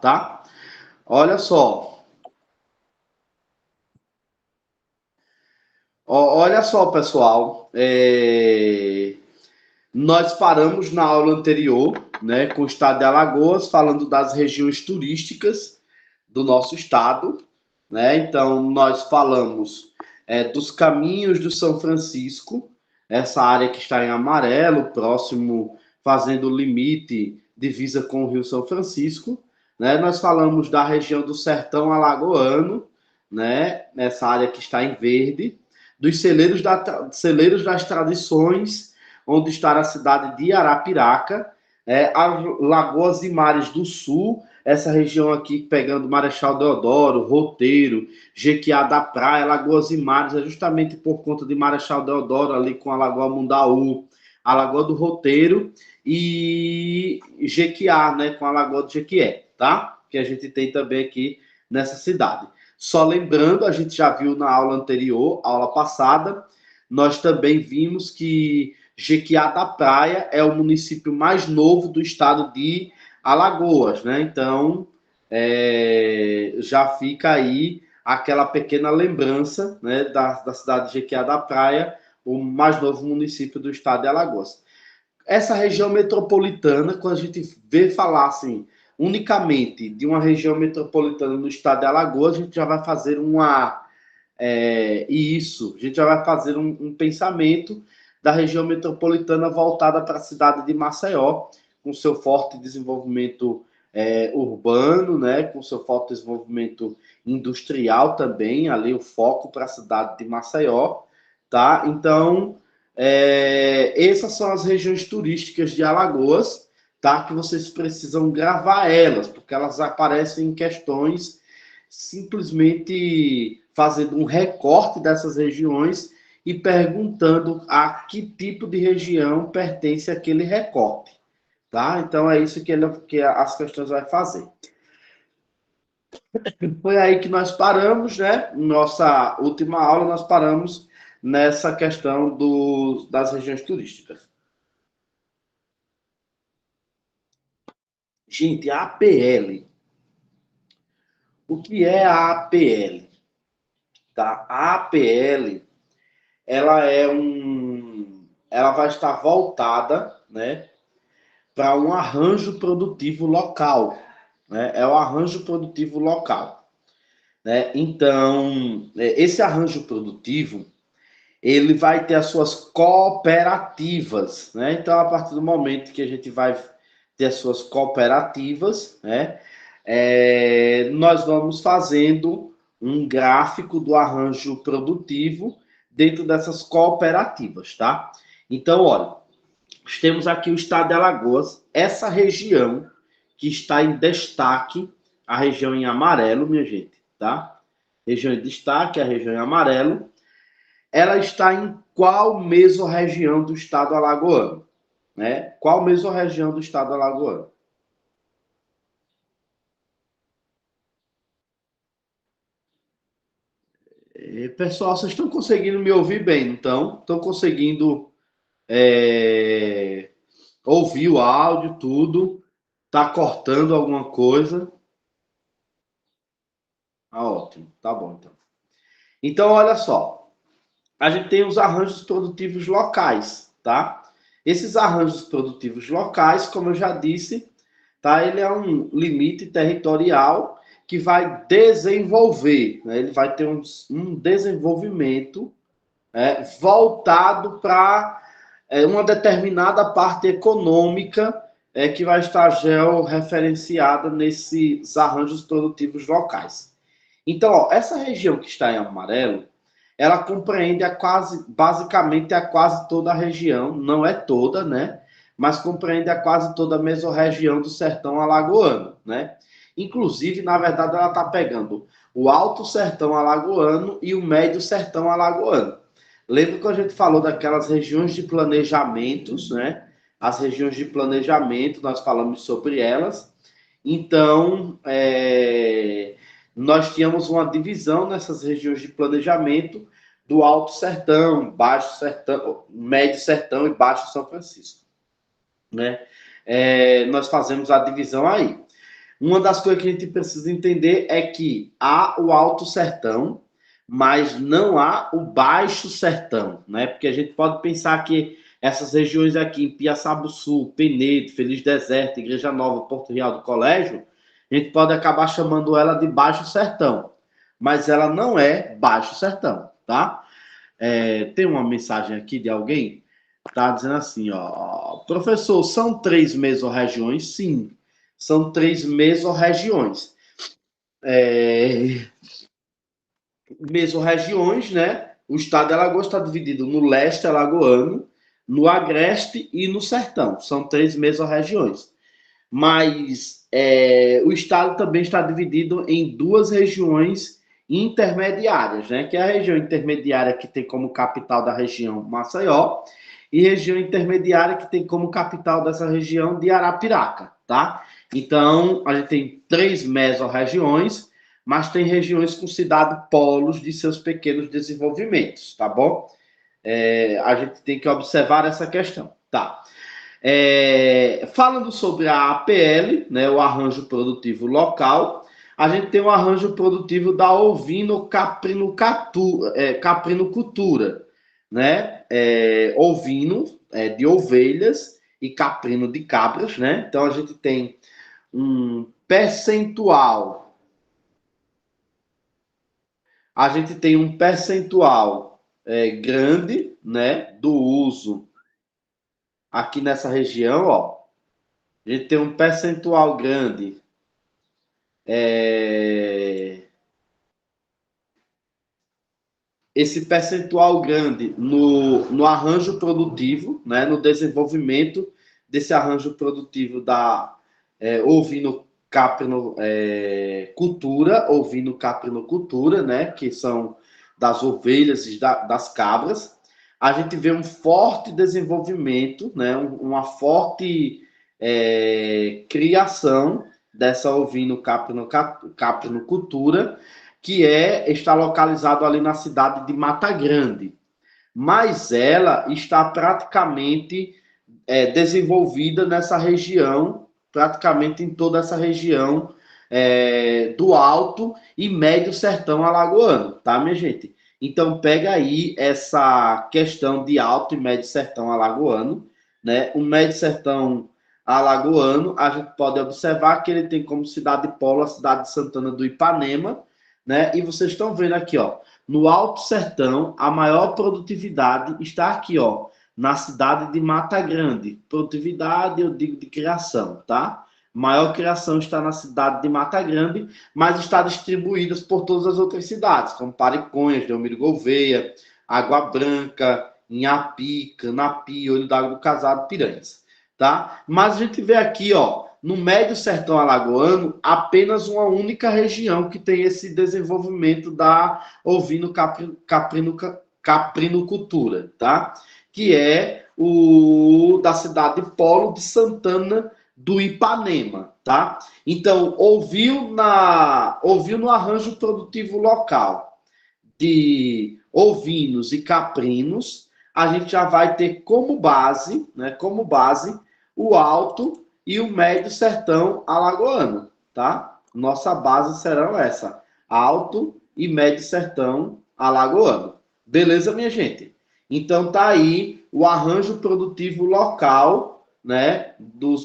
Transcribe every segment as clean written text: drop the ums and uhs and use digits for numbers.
tá? Olha só. Olha só, pessoal. Nós paramos na aula anterior, né, com o estado de Alagoas, falando das regiões turísticas do nosso estado, né? Então, nós falamos dos caminhos do São Francisco, essa área que está em amarelo, próximo, fazendo o limite, divisa com o Rio São Francisco, né? Nós falamos da região do Sertão Alagoano, né? Nessa área que está em verde, dos celeiros das tradições, onde está a cidade de Arapiraca, as Lagoas e Mares do Sul, essa região aqui pegando Marechal Deodoro, Roteiro, Jequiá da Praia, Lagoas e Mares, é justamente por conta de Marechal Deodoro, ali com a Lagoa Mundaú, a Lagoa do Roteiro e Jequiá, né, com a Lagoa do Jequié, tá? Que a gente tem também aqui nessa cidade. Só lembrando, a gente já viu na aula anterior, aula passada, nós também vimos que Jequiá da Praia é o município mais novo do estado de Alagoas, né? Então, já fica aí aquela pequena lembrança, né, da cidade de Jequiá da Praia, o mais novo município do estado de Alagoas. Essa região metropolitana, quando a gente vê falar assim, unicamente de uma região metropolitana no estado de Alagoas, a gente já vai fazer a gente já vai fazer um pensamento da região metropolitana voltada para a cidade de Maceió, com seu forte desenvolvimento urbano, né, com seu forte desenvolvimento industrial também, ali o foco para a cidade de Maceió, tá? Então, essas são as regiões turísticas de Alagoas, tá? Que vocês precisam gravar elas, porque elas aparecem em questões simplesmente fazendo um recorte dessas regiões e perguntando a que tipo de região pertence aquele recorte, tá? Então é isso que as questões vai fazer. Foi aí que nós paramos, né? Nossa última aula nós paramos nessa questão das regiões turísticas. Gente, a APL. O que é a APL? Tá? A APL, ela vai estar voltada, né, para um arranjo produtivo local, né? É o arranjo produtivo local, né? Então, esse arranjo produtivo, ele vai ter as suas cooperativas, né? Então, a partir do momento que a gente vai ter as suas cooperativas, né? Nós vamos fazendo um gráfico do arranjo produtivo dentro dessas cooperativas, tá? Então, olha, temos aqui o estado de Alagoas, essa região que está em destaque, a região em amarelo, minha gente, tá? Região em destaque, a região em amarelo, ela está em qual mesorregião do estado alagoano? Né? Qual mesorregião do estado alagoano? Pessoal, vocês estão conseguindo me ouvir bem, então? Estão conseguindo ouvir o áudio, tudo? Está cortando alguma coisa? Ah, ótimo, tá bom, então. Então, olha só, a gente tem os arranjos produtivos locais, tá? Esses arranjos produtivos locais, como eu já disse, tá? Ele é um limite territorial que vai desenvolver, né? Ele vai ter um desenvolvimento voltado para uma determinada parte econômica que vai estar georreferenciada nesses arranjos produtivos locais. Então, ó, essa região que está em amarelo, ela compreende basicamente a quase toda a região, não é toda, né? Mas compreende a quase toda a mesorregião do sertão alagoano, né? Inclusive, na verdade, ela está pegando o alto sertão alagoano e o médio sertão alagoano. Lembra que a gente falou daquelas regiões de planejamentos, né? As regiões de planejamento, nós falamos sobre elas. Então, nós tínhamos uma divisão nessas regiões de planejamento do Alto Sertão, Baixo Sertão, Médio Sertão e Baixo São Francisco, né? Nós fazemos a divisão aí. Uma das coisas que a gente precisa entender é que há o Alto Sertão, mas não há o Baixo Sertão, né? Porque a gente pode pensar que essas regiões aqui, em Piaçabuçu, Penedo, Feliz Deserto, Igreja Nova, Porto Real do Colégio, a gente pode acabar chamando ela de Baixo Sertão, mas ela não é Baixo Sertão, tá? Tem uma mensagem aqui de alguém, tá dizendo assim, ó, professor, são 3 mesorregiões? Sim, são 3 mesorregiões. Mesorregiões, né? O estado de Alagoas está dividido no leste alagoano, no agreste e no sertão. São 3 mesorregiões. Mas o estado também está dividido em 2 regiões intermediárias, né? Que é a região intermediária que tem como capital da região Maceió e região intermediária que tem como capital dessa região de Arapiraca, tá? Então, a gente tem 3 mesorregiões, mas tem regiões com cidade polos de seus pequenos desenvolvimentos, tá bom? A gente tem que observar essa questão, tá? Falando sobre a APL, né, o arranjo produtivo local, a gente tem o arranjo produtivo da caprinocultura, né? Ovino de ovelhas e caprino de cabras, né? Então a gente tem um percentual, grande, né, do uso aqui nessa região, ó. A gente tem um percentual grande esse percentual grande no arranjo produtivo, né, no desenvolvimento desse arranjo produtivo da ovino-caprinocultura, né, que são das ovelhas e das cabras. A gente vê um forte desenvolvimento, né, uma forte criação dessa ovino-caprinocultura, que está localizado ali na cidade de Mata Grande, mas ela está praticamente desenvolvida nessa região, praticamente em toda essa região do Alto e Médio Sertão Alagoano, tá, minha gente? Então, pega aí essa questão de Alto e Médio Sertão Alagoano, né? O Médio Sertão Alagoano, a gente pode observar que ele tem como cidade polo a cidade de Santana do Ipanema, né? E vocês estão vendo aqui, ó, no Alto Sertão, a maior produtividade está aqui, ó, na cidade de Mata Grande. Produtividade, eu digo de criação, tá? Maior criação está na cidade de Mata Grande, mas está distribuídas por todas as outras cidades, como Pariconhas, Delmiro Gouveia, Água Branca, Inhapi, Canapi, Olho d'Água do Casado, Piranhas, tá? Mas a gente vê aqui, ó, no Médio Sertão Alagoano, apenas uma única região que tem esse desenvolvimento da ovino-caprinocultura, tá? Que é o da cidade de Polo de Santana do Ipanema, tá? Então, ouviu no arranjo produtivo local de ovinos e caprinos, a gente já vai ter como base, né, o Alto e o Médio Sertão Alagoano, tá? Nossa base serão essa, Alto e Médio Sertão Alagoano. Beleza, minha gente? Então tá aí o arranjo produtivo local, né,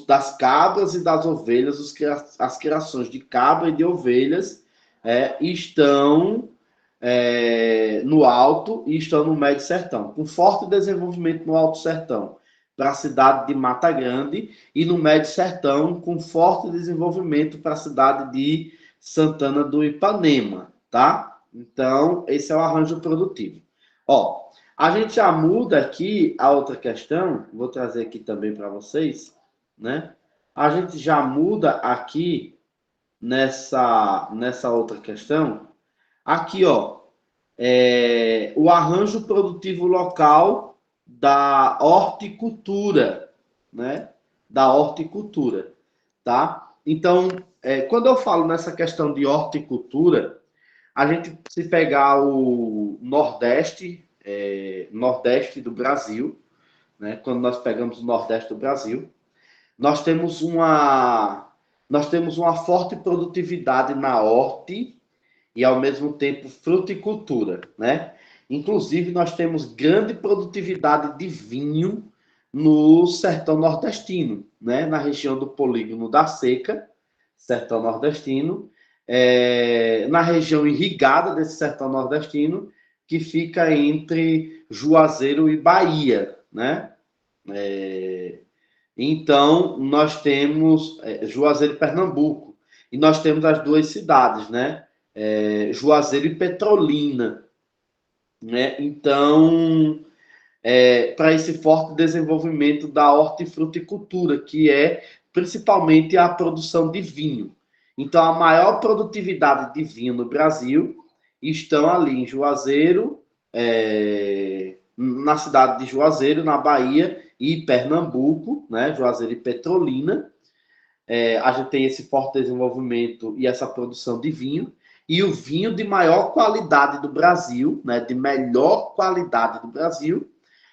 das cabras e das ovelhas, as criações de cabra e de ovelhas estão no Alto e estão no Médio Sertão, com forte desenvolvimento no Alto Sertão para a cidade de Mata Grande e no Médio Sertão com forte desenvolvimento para a cidade de Santana do Ipanema, tá? Então, esse é o arranjo produtivo. Ó, a gente já muda aqui a outra questão, vou trazer aqui também para vocês, né? A gente já muda aqui nessa outra questão. Aqui, ó, o arranjo produtivo local da horticultura, né? Da horticultura, tá? Então, quando eu falo nessa questão de horticultura, a gente se pegar o Nordeste do Brasil, né? Quando nós pegamos o Nordeste do Brasil, nós temos nós temos uma forte produtividade na horti e, ao mesmo tempo, fruticultura, né? Inclusive, nós temos grande produtividade de vinho no sertão nordestino, né? Na região do Polígono da Seca, sertão nordestino, na região irrigada desse sertão nordestino, que fica entre Juazeiro e Bahia, né? Então, nós temos Juazeiro e Pernambuco, e nós temos as duas cidades, né? Juazeiro e Petrolina, né? Então, para esse forte desenvolvimento da hortifruticultura, que é principalmente a produção de vinho. Então, a maior produtividade de vinho no Brasil estão ali em Juazeiro, na cidade de Juazeiro, na Bahia, e Pernambuco, né? Juazeiro e Petrolina. A gente tem esse forte desenvolvimento e essa produção de vinho. E o vinho de maior qualidade do Brasil, né? De melhor qualidade do Brasil,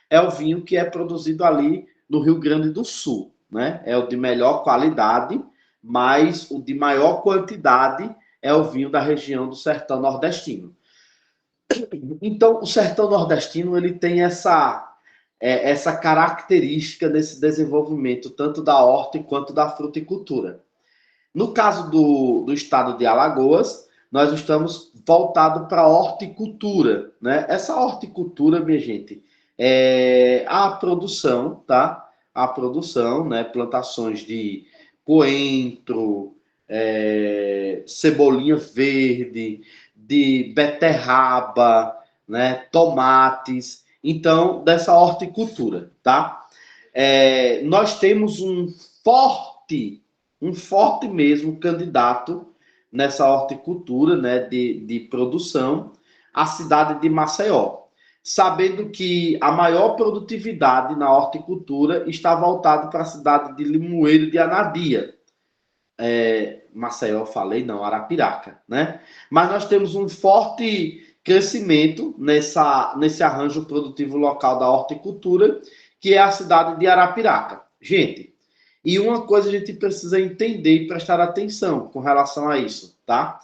é o vinho que é produzido ali no Rio Grande do Sul, né? É o de melhor qualidade, mas o de maior quantidade é o vinho da região do sertão nordestino. Então, o sertão nordestino ele tem essa característica desse desenvolvimento, tanto da horta quanto da fruticultura. No caso do estado de Alagoas, nós estamos voltados para a horticultura, né? Essa horticultura, minha gente, é a produção, tá? A produção, né? Plantações de coentro, cebolinha verde, de beterraba, né? Tomates. Então, dessa horticultura, tá? Nós temos um forte mesmo candidato nessa horticultura, né, de produção, a cidade de Maceió, sabendo que a maior produtividade na horticultura está voltada para a cidade de Limoeiro de Anadia. Maceió, falei, não, Arapiraca, né? Mas nós temos um forte crescimento nesse arranjo produtivo local da horticultura, que é a cidade de Arapiraca. Gente, e uma coisa a gente precisa entender e prestar atenção com relação a isso, tá?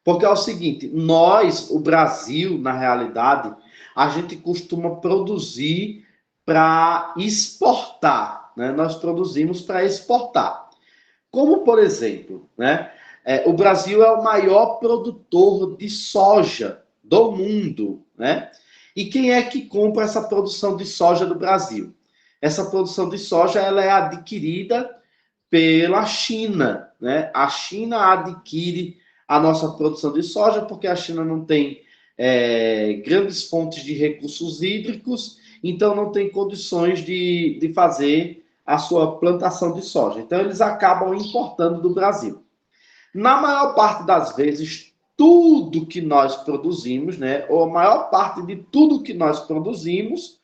Porque é o seguinte, nós, o Brasil, na realidade, a gente costuma produzir para exportar, né? Nós produzimos para exportar. Como, por exemplo, né? O Brasil é o maior produtor de soja do mundo, né? E quem é que compra essa produção de soja do Brasil? Essa produção de soja ela é adquirida pela China, né? A China adquire a nossa produção de soja porque a China não tem grandes fontes de recursos hídricos, então não tem condições de fazer a sua plantação de soja. Então eles acabam importando do Brasil. Na maior parte das vezes, tudo que nós produzimos, né, ou a maior parte de tudo que nós produzimos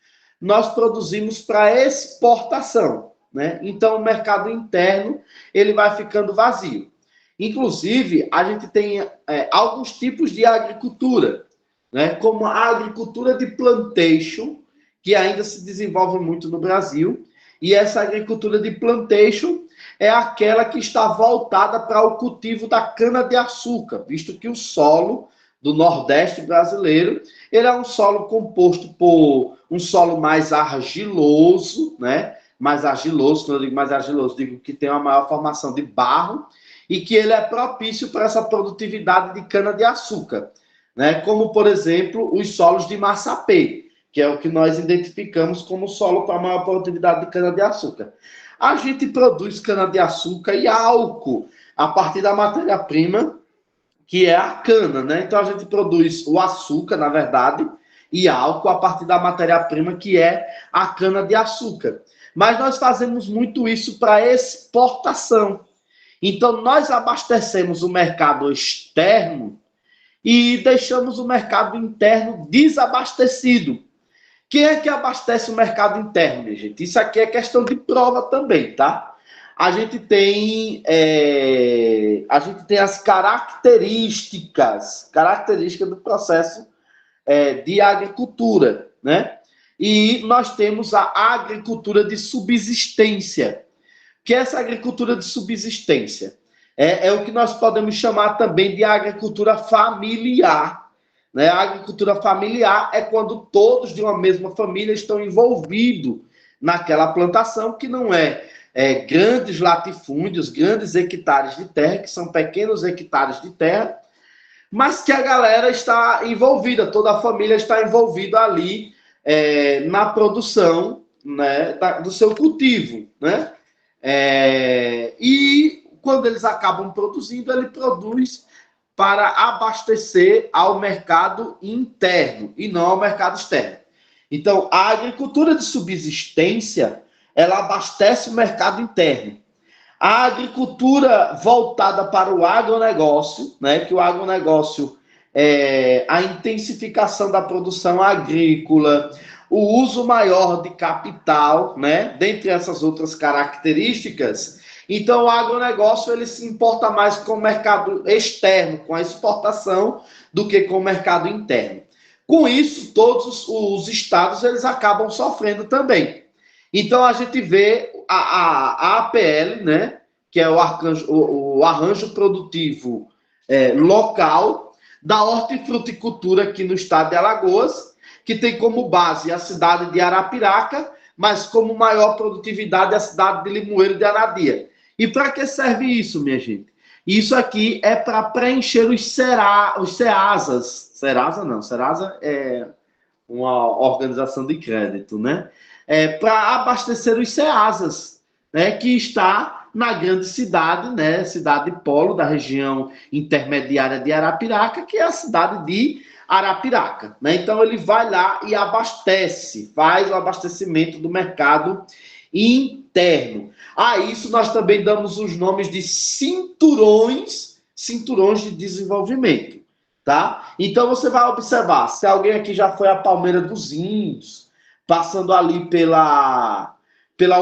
para exportação, né? Então o mercado interno ele vai ficando vazio. Inclusive, a gente tem alguns tipos de agricultura, né? Como a agricultura de plantation, que ainda se desenvolve muito no Brasil, e essa agricultura de plantation é aquela que está voltada para o cultivo da cana-de-açúcar, visto que o solo do Nordeste brasileiro ele é um solo composto por um solo mais argiloso, né? Mais argiloso, quando eu digo mais argiloso, digo que tem uma maior formação de barro e que ele é propício para essa produtividade de cana-de-açúcar, né? Como, por exemplo, os solos de Massapê, que é o que nós identificamos como solo para maior produtividade de cana-de-açúcar. A gente produz cana-de-açúcar e álcool a partir da matéria-prima, que é a cana, né? Então a gente produz o açúcar, na verdade, e álcool a partir da matéria-prima, que é a cana-de-açúcar. Mas nós fazemos muito isso para exportação. Então nós abastecemos o mercado externo e deixamos o mercado interno desabastecido. Quem é que abastece o mercado interno, minha gente? Isso aqui é questão de prova também, tá? A gente tem as características do processo de agricultura, né? E nós temos a agricultura de subsistência. O que é essa agricultura de subsistência? É o que nós podemos chamar também de agricultura familiar. Né? A agricultura familiar é quando todos de uma mesma família estão envolvidos naquela plantação, que não é grandes latifúndios, grandes hectares de terra, que são pequenos hectares de terra, mas que a galera está envolvida, toda a família está envolvida ali na produção, né, do seu cultivo. Né? E quando eles acabam produzindo, ele produz para abastecer ao mercado interno e não ao mercado externo. Então, a agricultura de subsistência, ela abastece o mercado interno. A agricultura voltada para o agronegócio, né, que o agronegócio é a intensificação da produção agrícola, o uso maior de capital, né, dentre essas outras características. Então, o agronegócio ele se importa mais com o mercado externo, com a exportação, do que com o mercado interno. Com isso, todos os estados eles acabam sofrendo também. Então, a gente vê a APL, né, que é o arranjo produtivo local da hortifruticultura aqui no estado de Alagoas, que tem como base a cidade de Arapiraca, mas como maior produtividade a cidade de Limoeiro de Anadia. E para que serve isso, minha gente? Isso aqui é para preencher os SEASAs. Serasa é uma organização de crédito, né? Para abastecer os SEASAs, né? Que está na grande cidade, né? Cidade polo da região intermediária de Arapiraca, que é a cidade de Arapiraca, né? Então ele vai lá e abastece, faz o abastecimento do mercado interno. A isso nós também damos os nomes de cinturões de desenvolvimento, tá? Então você vai observar, se alguém aqui já foi à Palmeira dos Índios, passando ali pela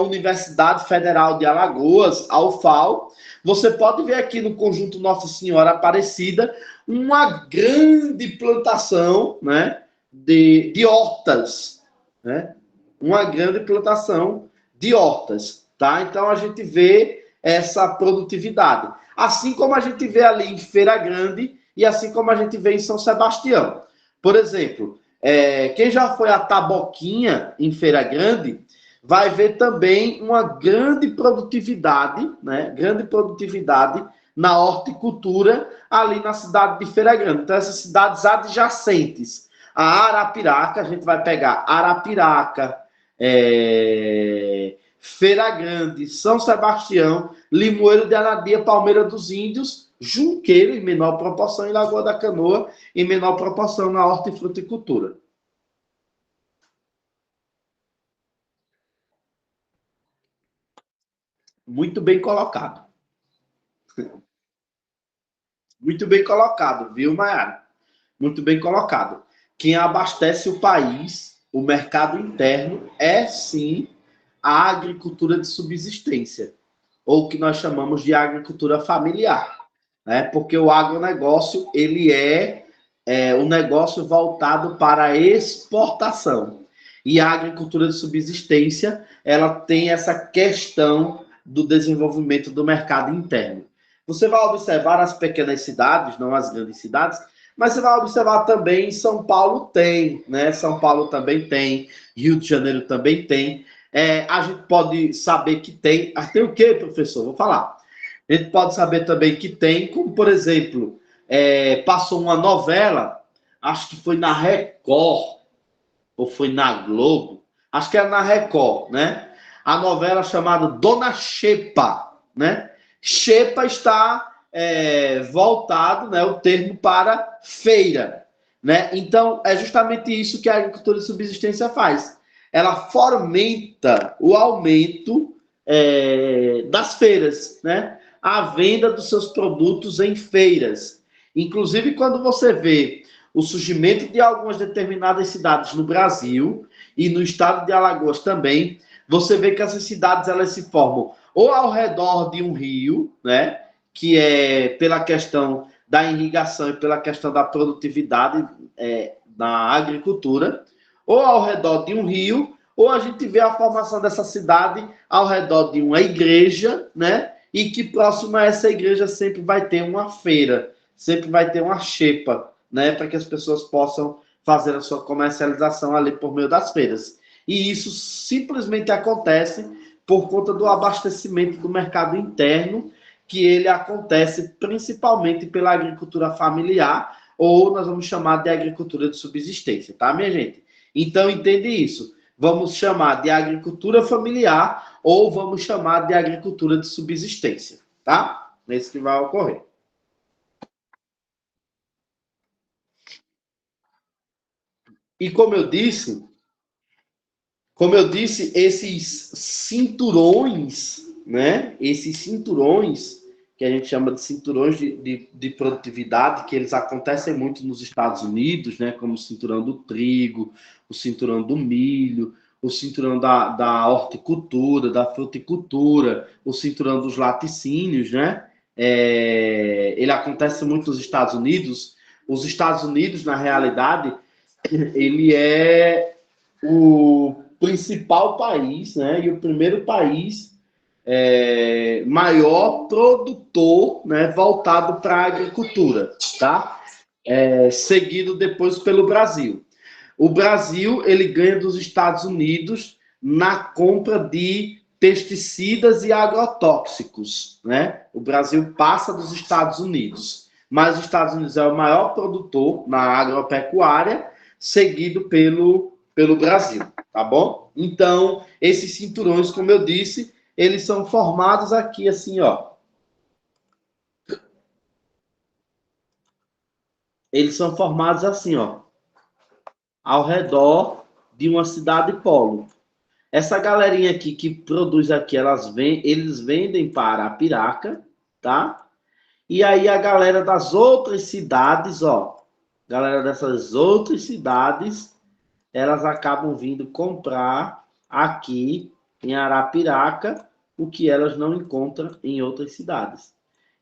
Universidade Federal de Alagoas, a UFAL, você pode ver aqui no conjunto Nossa Senhora Aparecida uma grande plantação, né, de hortas, né? Uma grande plantação de hortas, tá? Então a gente vê essa produtividade. Assim como a gente vê ali em Feira Grande e assim como a gente vê em São Sebastião. Por exemplo, quem já foi a Taboquinha em Feira Grande vai ver também uma grande produtividade, né? Grande produtividade na horticultura ali na cidade de Feira Grande. Então, essas cidades adjacentes a Arapiraca, a gente vai pegar Arapiraca, Feira Grande, São Sebastião, Limoeiro de Anadia, Palmeira dos Índios, Junqueiro em menor proporção e Lagoa da Canoa em menor proporção na hortifruticultura. Muito bem colocado. Muito bem colocado, viu, Mayara? Muito bem colocado. Quem abastece o país, o mercado interno, é sim a agricultura de subsistência, ou o que nós chamamos de agricultura familiar, né? Porque o agronegócio ele é um negócio voltado para a exportação. E a agricultura de subsistência ela tem essa questão do desenvolvimento do mercado interno. Você vai observar as pequenas cidades, não as grandes cidades, mas você vai observar também São Paulo tem, né? São Paulo também tem, Rio de Janeiro também tem. A gente pode saber que tem. Tem o quê, professor? Vou falar. A gente pode saber também que tem, como por exemplo, passou uma novela, acho que foi na Record, ou foi na Globo, acho que era na Record, né? A novela chamada Dona Xepa, né? Xepa está voltado, né, o termo para feira, né? Então, é justamente isso que a agricultura de subsistência faz. Ela fomenta o aumento das feiras, né? A venda dos seus produtos em feiras. Inclusive, quando você vê o surgimento de algumas determinadas cidades no Brasil e no estado de Alagoas também, você vê que essas cidades elas se formam ou ao redor de um rio, né, que é pela questão da irrigação e pela questão da produtividade da agricultura, ou ao redor de um rio, ou a gente vê a formação dessa cidade ao redor de uma igreja, né, e que próximo a essa igreja sempre vai ter uma feira, sempre vai ter uma xepa, né, para que as pessoas possam fazer a sua comercialização ali por meio das feiras. E isso simplesmente acontece por conta do abastecimento do mercado interno, que ele acontece principalmente pela agricultura familiar, ou nós vamos chamar de agricultura de subsistência, tá, minha gente? Então, entende isso. Vamos chamar de agricultura familiar ou vamos chamar de agricultura de subsistência, tá? Esse que vai ocorrer. E como eu disse, esses cinturões, né? Esses cinturões, que a gente chama de cinturões de produtividade, que eles acontecem muito nos Estados Unidos, né? Como o cinturão do trigo, o cinturão do milho, o cinturão da horticultura, da fruticultura, o cinturão dos laticínios, né? Ele acontece muito nos Estados Unidos. Os Estados Unidos, na realidade, ele é o principal país, né, e o primeiro país maior produtor, né, voltado para a agricultura, tá? Seguido depois pelo Brasil. O Brasil ele ganha dos Estados Unidos na compra de pesticidas e agrotóxicos, né? O Brasil passa dos Estados Unidos, mas os Estados Unidos é o maior produtor na agropecuária, seguido pelo Brasil, tá bom? Então, esses cinturões, como eu disse, eles são formados aqui assim, ó. Eles são formados assim, ó, ao redor de uma cidade polo. Essa galerinha aqui que produz aqui, eles vendem para Arapiraca, tá? E aí a galera das outras cidades, ó, galera dessas outras cidades, elas acabam vindo comprar aqui em Arapiraca o que elas não encontram em outras cidades.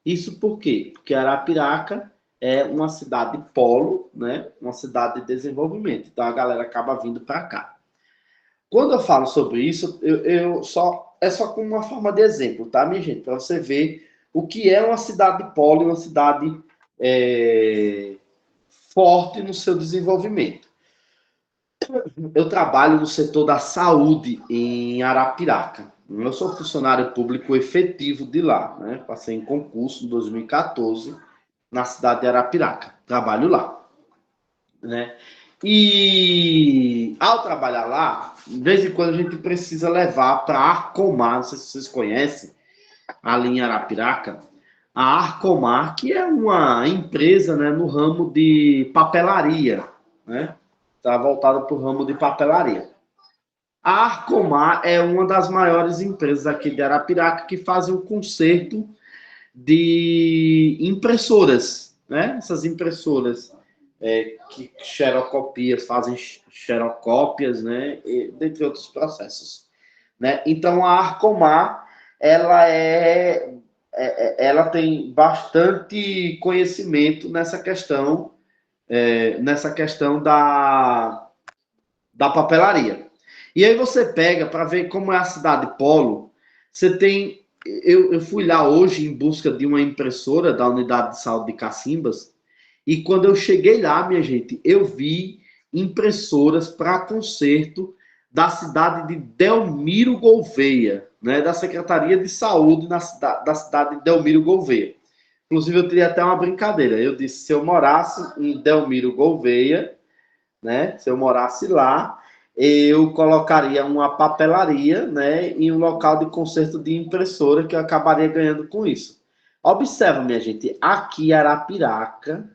Isso por quê? Porque Arapiraca é uma cidade polo, né? Uma cidade de desenvolvimento. Então a galera acaba vindo para cá. Quando eu falo sobre isso, é só como uma forma de exemplo, tá, minha gente? Para você ver o que é uma cidade polo e uma cidade forte no seu desenvolvimento. Eu trabalho no setor da saúde em Arapiraca. Eu sou funcionário público efetivo de lá, né? Passei em concurso em 2014 na cidade de Arapiraca. Trabalho lá, né? E ao trabalhar lá, de vez em quando a gente precisa levar para a Arcomar, não sei se vocês conhecem, ali em Arapiraca, a Arcomar, que é uma empresa, né, no ramo de papelaria, né? Está voltada para o ramo de papelaria. A Arcomar é uma das maiores empresas aqui de Arapiraca que fazem o conserto de impressoras, né? Essas impressoras que xerocopias, fazem xerocópias, né? E, dentre outros processos, né? Então a Arcomar ela tem bastante conhecimento nessa questão da papelaria. E aí você pega para ver como é a cidade polo. Você tem. Eu fui lá hoje em busca de uma impressora da unidade de saúde de Cacimbas. E quando eu cheguei lá, minha gente, eu vi impressoras para conserto da cidade de Delmiro Gouveia, né, da Secretaria de Saúde da cidade de Delmiro Gouveia. Inclusive, eu teria até uma brincadeira. Eu disse, se eu morasse em Delmiro Gouveia, né, se eu morasse lá, eu colocaria uma papelaria, né, em um local de conserto de impressora que eu acabaria ganhando com isso. Observa, minha gente, aqui Arapiraca,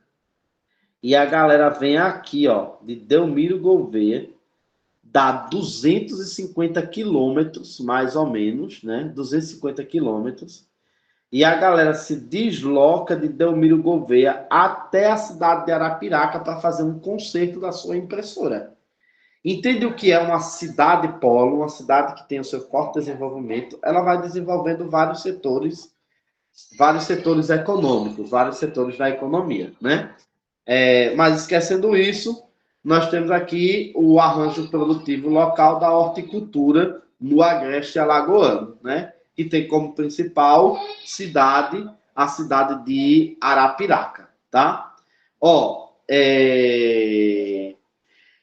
e a galera vem aqui, ó, de Delmiro Gouveia, dá 250 quilômetros, mais ou menos, né? 250 quilômetros. E a galera se desloca de Delmiro Gouveia até a cidade de Arapiraca para fazer um conserto da sua impressora. Entende o que é uma cidade polo, uma cidade que tem o seu forte desenvolvimento? Ela vai desenvolvendo vários setores econômicos, vários setores da economia, né? Mas esquecendo isso, nós temos aqui o arranjo produtivo local da horticultura no agreste alagoano, né? que tem como principal cidade a cidade de Arapiraca, tá? Ó,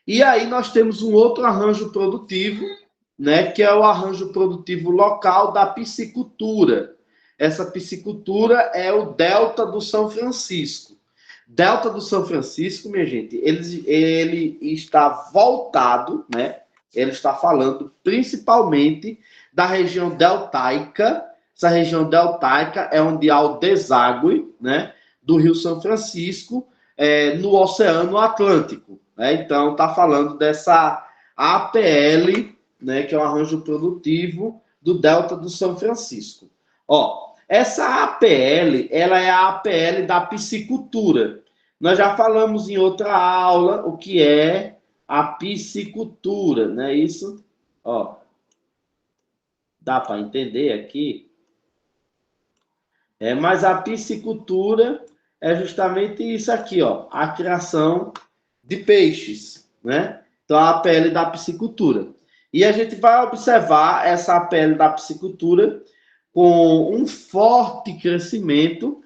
e aí nós temos um outro arranjo produtivo, né, que é o arranjo produtivo local da piscicultura. Essa piscicultura é o Delta do São Francisco. Delta do São Francisco, minha gente, ele está voltado, né? Ele está falando principalmente da região deltaica. Essa região deltaica é onde há o deságue, né, do Rio São Francisco no Oceano Atlântico. Né? Então, está falando dessa APL, né, que é o arranjo produtivo do Delta do São Francisco. Ó, essa APL, ela é a APL da piscicultura. Nós já falamos em outra aula o que é a piscicultura, não é isso? Ó, dá para entender aqui? Mas a piscicultura é justamente isso aqui, ó, a criação de peixes, né? Então, a APL da piscicultura. E a gente vai observar essa APL da piscicultura com um forte crescimento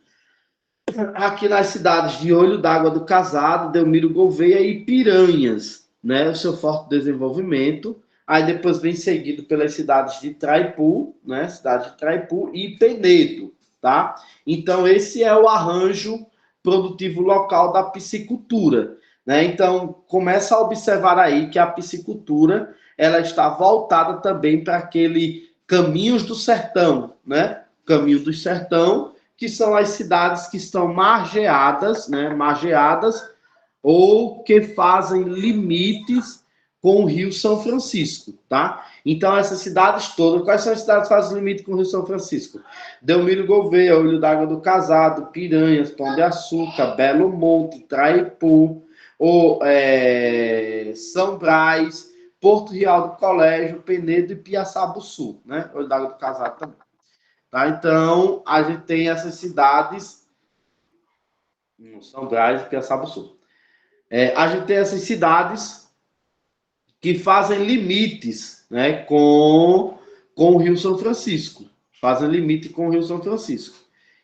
aqui nas cidades de Olho d'Água do Casado, Delmiro Gouveia e Piranhas, né? O seu forte desenvolvimento. Aí depois vem seguido pelas cidades de Traipu, né? Cidade de Traipu e Penedo, tá? Então esse é o arranjo produtivo local da piscicultura, né? Então começa a observar aí que a piscicultura ela está voltada também para aquele Caminhos do Sertão, né? Caminho do Sertão, que são as cidades que estão margeadas, né? Margeadas ou que fazem limites com o Rio São Francisco, tá? Então, essas cidades todas, quais são as cidades que fazem limite com o Rio São Francisco? Delmiro Gouveia, Olho d'Água do Casado, Piranhas, Pão de Açúcar, Belo Monte, Traipu, São Brás, Porto Real do Colégio, Penedo e Piaçabuçu, né? Olho d'Água do Casado também. Tá? Então, a gente tem essas cidades, São Brás e Piaçabuçu. A gente tem essas cidades que fazem limites, né, com o Rio São Francisco. Fazem limite com o Rio São Francisco.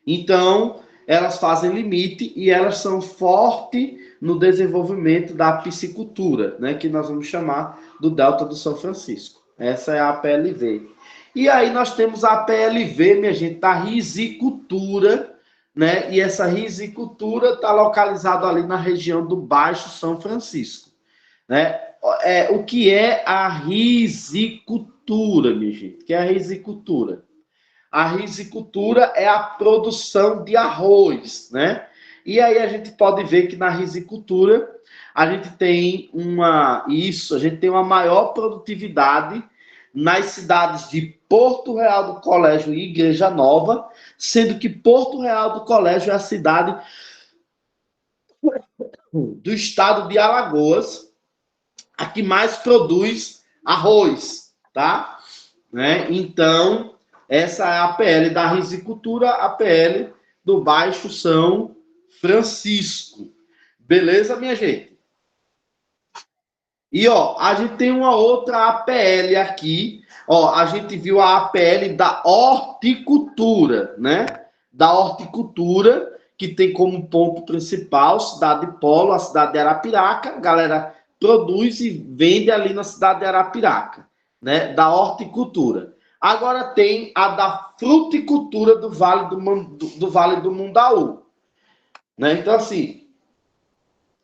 Então, elas fazem limite e elas são fortes no desenvolvimento da piscicultura, né, que nós vamos chamar do Delta do São Francisco. Essa é a PLV. E aí nós temos a PLV, minha gente, da risicultura, né? E essa risicultura está localizada ali na região do Baixo São Francisco, né? O que é a risicultura, minha gente? O que é a risicultura? A risicultura é a produção de arroz, né? E aí a gente pode ver que na risicultura a gente tem a gente tem uma maior produtividade nas cidades de Porto Real do Colégio e Igreja Nova, sendo que Porto Real do Colégio é a cidade do estado de Alagoas, a que mais produz arroz, tá? Né? Então, essa é a PL da risicultura, a PL do Baixo São Francisco. Beleza, minha gente? E, ó, a gente tem uma outra APL aqui. Ó, a gente viu a APL da horticultura, né? Da horticultura, que tem como ponto principal cidade polo, a cidade de Arapiraca. A galera produz e vende ali na cidade de Arapiraca, né? Da horticultura. Agora tem a da fruticultura do Vale do Mundaú, né? Então, assim,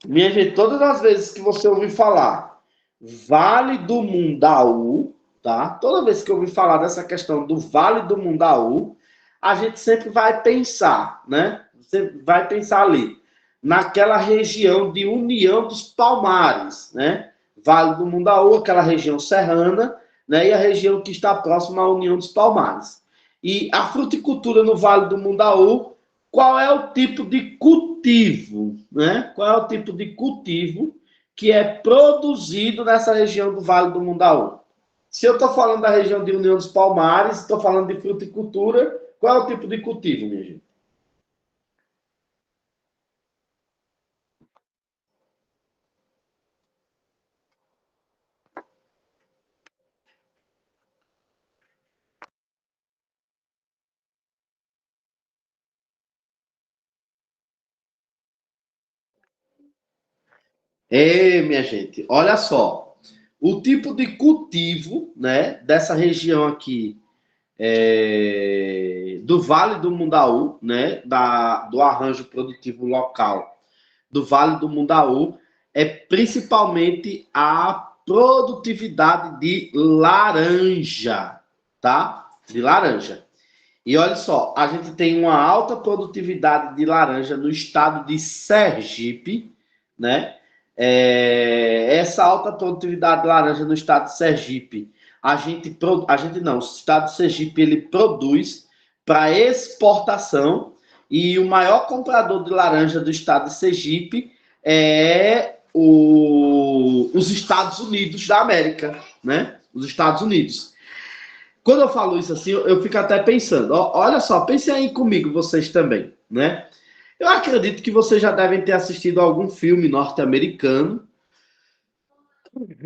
minha gente, todas as vezes que você ouvir falar Vale do Mundaú, tá? Toda vez que eu ouvir falar dessa questão do Vale do Mundaú, a gente sempre vai pensar, né? Você vai pensar ali, naquela região de União dos Palmares, né? Vale do Mundaú, aquela região serrana, né? E a região que está próxima à União dos Palmares. E a fruticultura no Vale do Mundaú, qual é o tipo de cultivo, né? Qual é o tipo de cultivo que é produzido nessa região do Vale do Mundaú? Se eu estou falando da região de União dos Palmares, estou falando de fruticultura, qual é o tipo de cultivo, minha gente? Minha gente, olha só. O tipo de cultivo, né, dessa região aqui do Vale do Mundaú, né, do arranjo produtivo local do Vale do Mundaú, é principalmente a produtividade de laranja, tá? De laranja. E olha só, a gente tem uma alta produtividade de laranja no estado de Sergipe, né? Essa alta produtividade de laranja no estado de Sergipe, o estado de Sergipe ele produz para exportação e o maior comprador de laranja do estado de Sergipe é os Estados Unidos da América, né? Os Estados Unidos. Quando eu falo isso assim, eu fico até pensando, olha só, pensem aí comigo, vocês também, né? Eu acredito que vocês já devem ter assistido a algum filme norte-americano,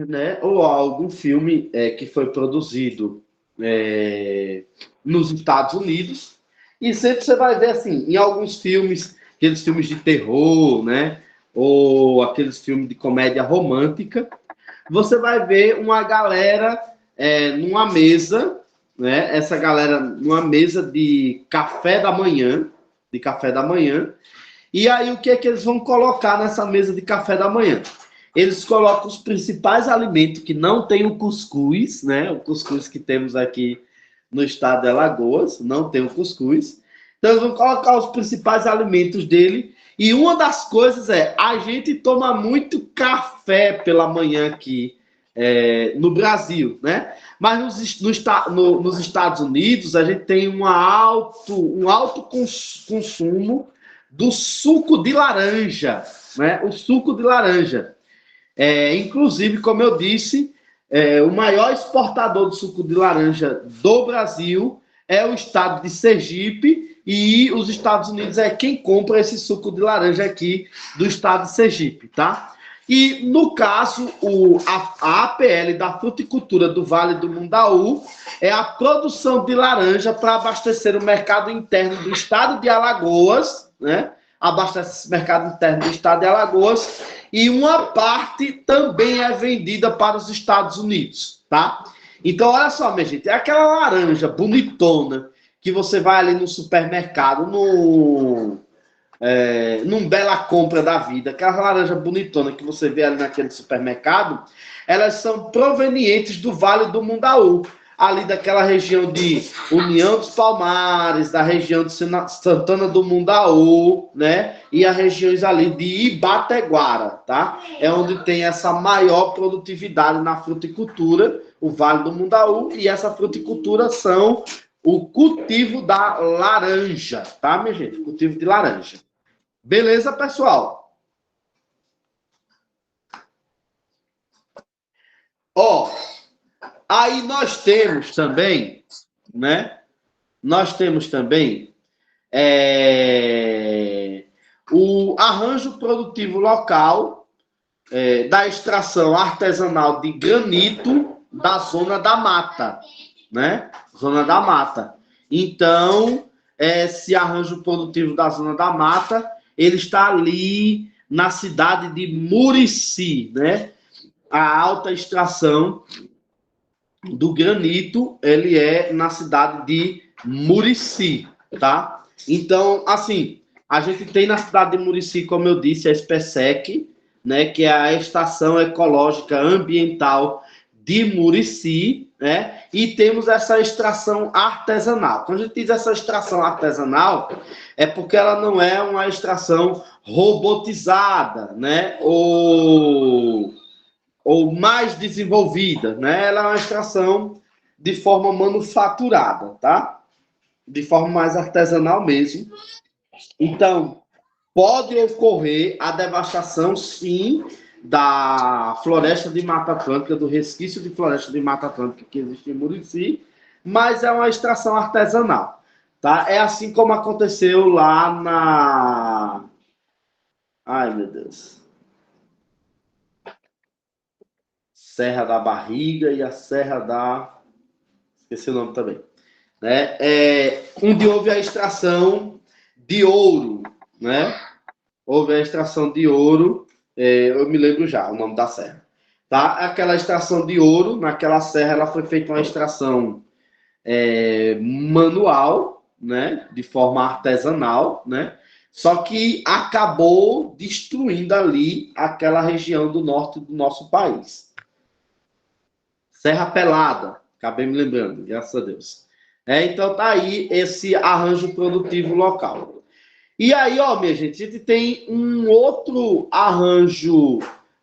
né? Ou a algum filme que foi produzido nos Estados Unidos. E sempre você vai ver assim, em alguns filmes, aqueles filmes de terror, né? Ou aqueles filmes de comédia romântica, você vai ver uma galera numa mesa, né? Essa galera numa mesa de café da manhã, E aí o que é que eles vão colocar nessa mesa de café da manhã? Eles colocam os principais alimentos que não tem o cuscuz, né? O cuscuz que temos aqui no estado de Alagoas, não tem o cuscuz. Então eles vão colocar os principais alimentos dele. E uma das coisas a gente toma muito café pela manhã aqui no Brasil, né? Mas nos Estados Unidos a gente tem um alto consumo do suco de laranja, né? O suco de laranja. Inclusive, como eu disse, o maior exportador de suco de laranja do Brasil é o estado de Sergipe e os Estados Unidos é quem compra esse suco de laranja aqui do estado de Sergipe, tá? E, no caso, a APL da fruticultura do Vale do Mundaú é a produção de laranja para abastecer o mercado interno do estado de Alagoas, né? Abastece o mercado interno do estado de Alagoas e uma parte também é vendida para os Estados Unidos, tá? Então, olha só, minha gente, é aquela laranja bonitona que você vai ali no supermercado, num Bela Compra da vida, aquela laranja bonitona que você vê ali naquele supermercado, elas são provenientes do Vale do Mundaú, ali daquela região de União dos Palmares, da região de Santana do Mundaú, né? E as regiões ali de Ibateguara, tá? É onde tem essa maior produtividade na fruticultura, o Vale do Mundaú, e essa fruticultura são o cultivo da laranja, tá, minha gente? Cultivo de laranja. Beleza, pessoal? Aí nós temos também, né? Nós temos também o arranjo produtivo local da extração artesanal de granito da Zona da Mata, né? Zona da Mata. Então, esse arranjo produtivo da Zona da Mata, ele está ali na cidade de Murici, né? A alta extração do granito, ele é na cidade de Murici, tá? Então, assim, a gente tem na cidade de Murici, como eu disse, a SPSEC, né, que é a Estação Ecológica Ambiental de Murici, né? E temos essa extração artesanal. Quando a gente diz essa extração artesanal, é porque ela não é uma extração robotizada, né? Ou mais desenvolvida, né? Ela é uma extração de forma manufaturada, tá? De forma mais artesanal mesmo. Então, pode ocorrer a devastação, sim, da floresta de Mata Atlântica, do resquício de floresta de Mata Atlântica que existe em Murici, mas é uma extração artesanal, tá? É assim como aconteceu lá na... Ai, meu Deus. Serra da Barriga e a Serra da... Esqueci o nome também. Né? Onde houve a extração de ouro, né? Houve a extração de ouro Eu me lembro já o nome da serra. Tá? Aquela extração de ouro, naquela serra, ela foi feita uma extração manual, né? De forma artesanal, né? Só que acabou destruindo ali aquela região do norte do nosso país. Serra Pelada, acabei me lembrando, graças a Deus. Então tá aí esse arranjo produtivo local. E aí, ó, minha gente, a gente tem um outro arranjo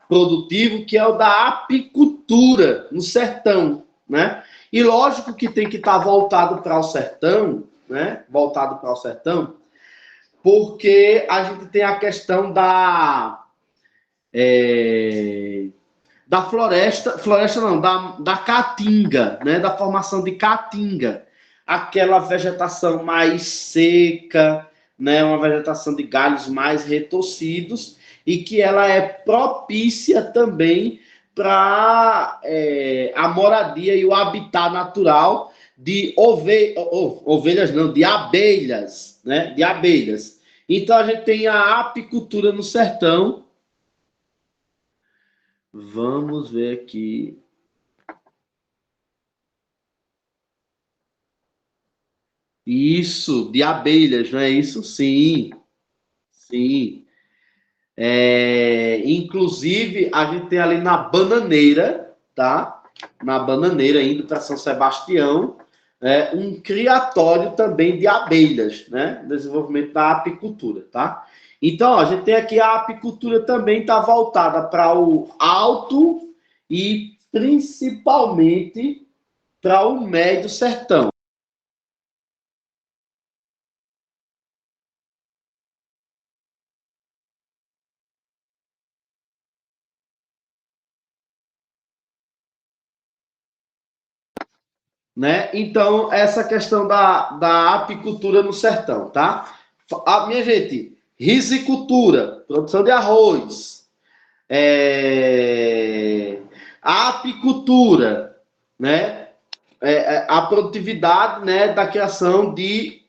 produtivo que é o da apicultura no sertão, né? E lógico que tem que estar voltado para o sertão, né? Voltado para o sertão, porque a gente tem a questão da floresta não, da caatinga, né? Da formação de caatinga, aquela vegetação mais seca, né? Uma vegetação de galhos mais retorcidos e que ela é propícia também para a moradia e o habitat natural de ovelhas, não, de abelhas, né? De abelhas. Então a gente tem a apicultura no sertão. Vamos ver aqui. Isso, de abelhas, não é isso? Sim, sim. Inclusive, a gente tem ali na Bananeira, tá? Na Bananeira, indo para São Sebastião, um criatório também de abelhas, né? Desenvolvimento da apicultura, tá? Então, ó, a gente tem aqui a apicultura também está voltada para o alto e principalmente para o médio sertão. Né? Então, essa questão da apicultura no sertão, tá? Minha gente, risicultura, produção de arroz, a apicultura, né? A produtividade, né, da criação de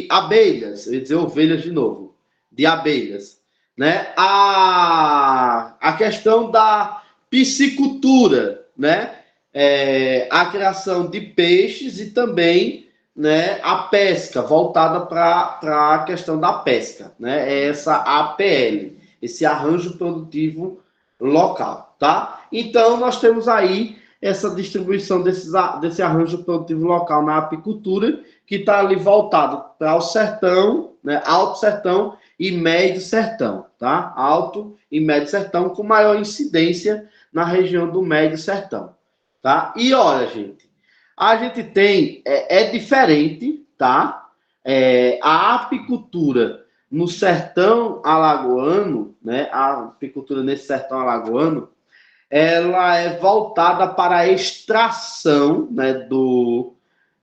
abelhas, eu ia dizer ovelhas de novo, de abelhas, né? A questão da piscicultura, né? A criação de peixes e também, né, a pesca, voltada para a questão da pesca, né? É essa APL, esse arranjo produtivo local, tá? Então, nós temos aí essa distribuição desse arranjo produtivo local na apicultura, que está ali voltado para o sertão, né, alto sertão e médio sertão, tá? Alto e médio sertão, com maior incidência na região do médio sertão, tá? E olha, gente, a gente tem, diferente, tá? A apicultura no sertão alagoano, né? A apicultura nesse sertão alagoano, ela é voltada para a extração, né,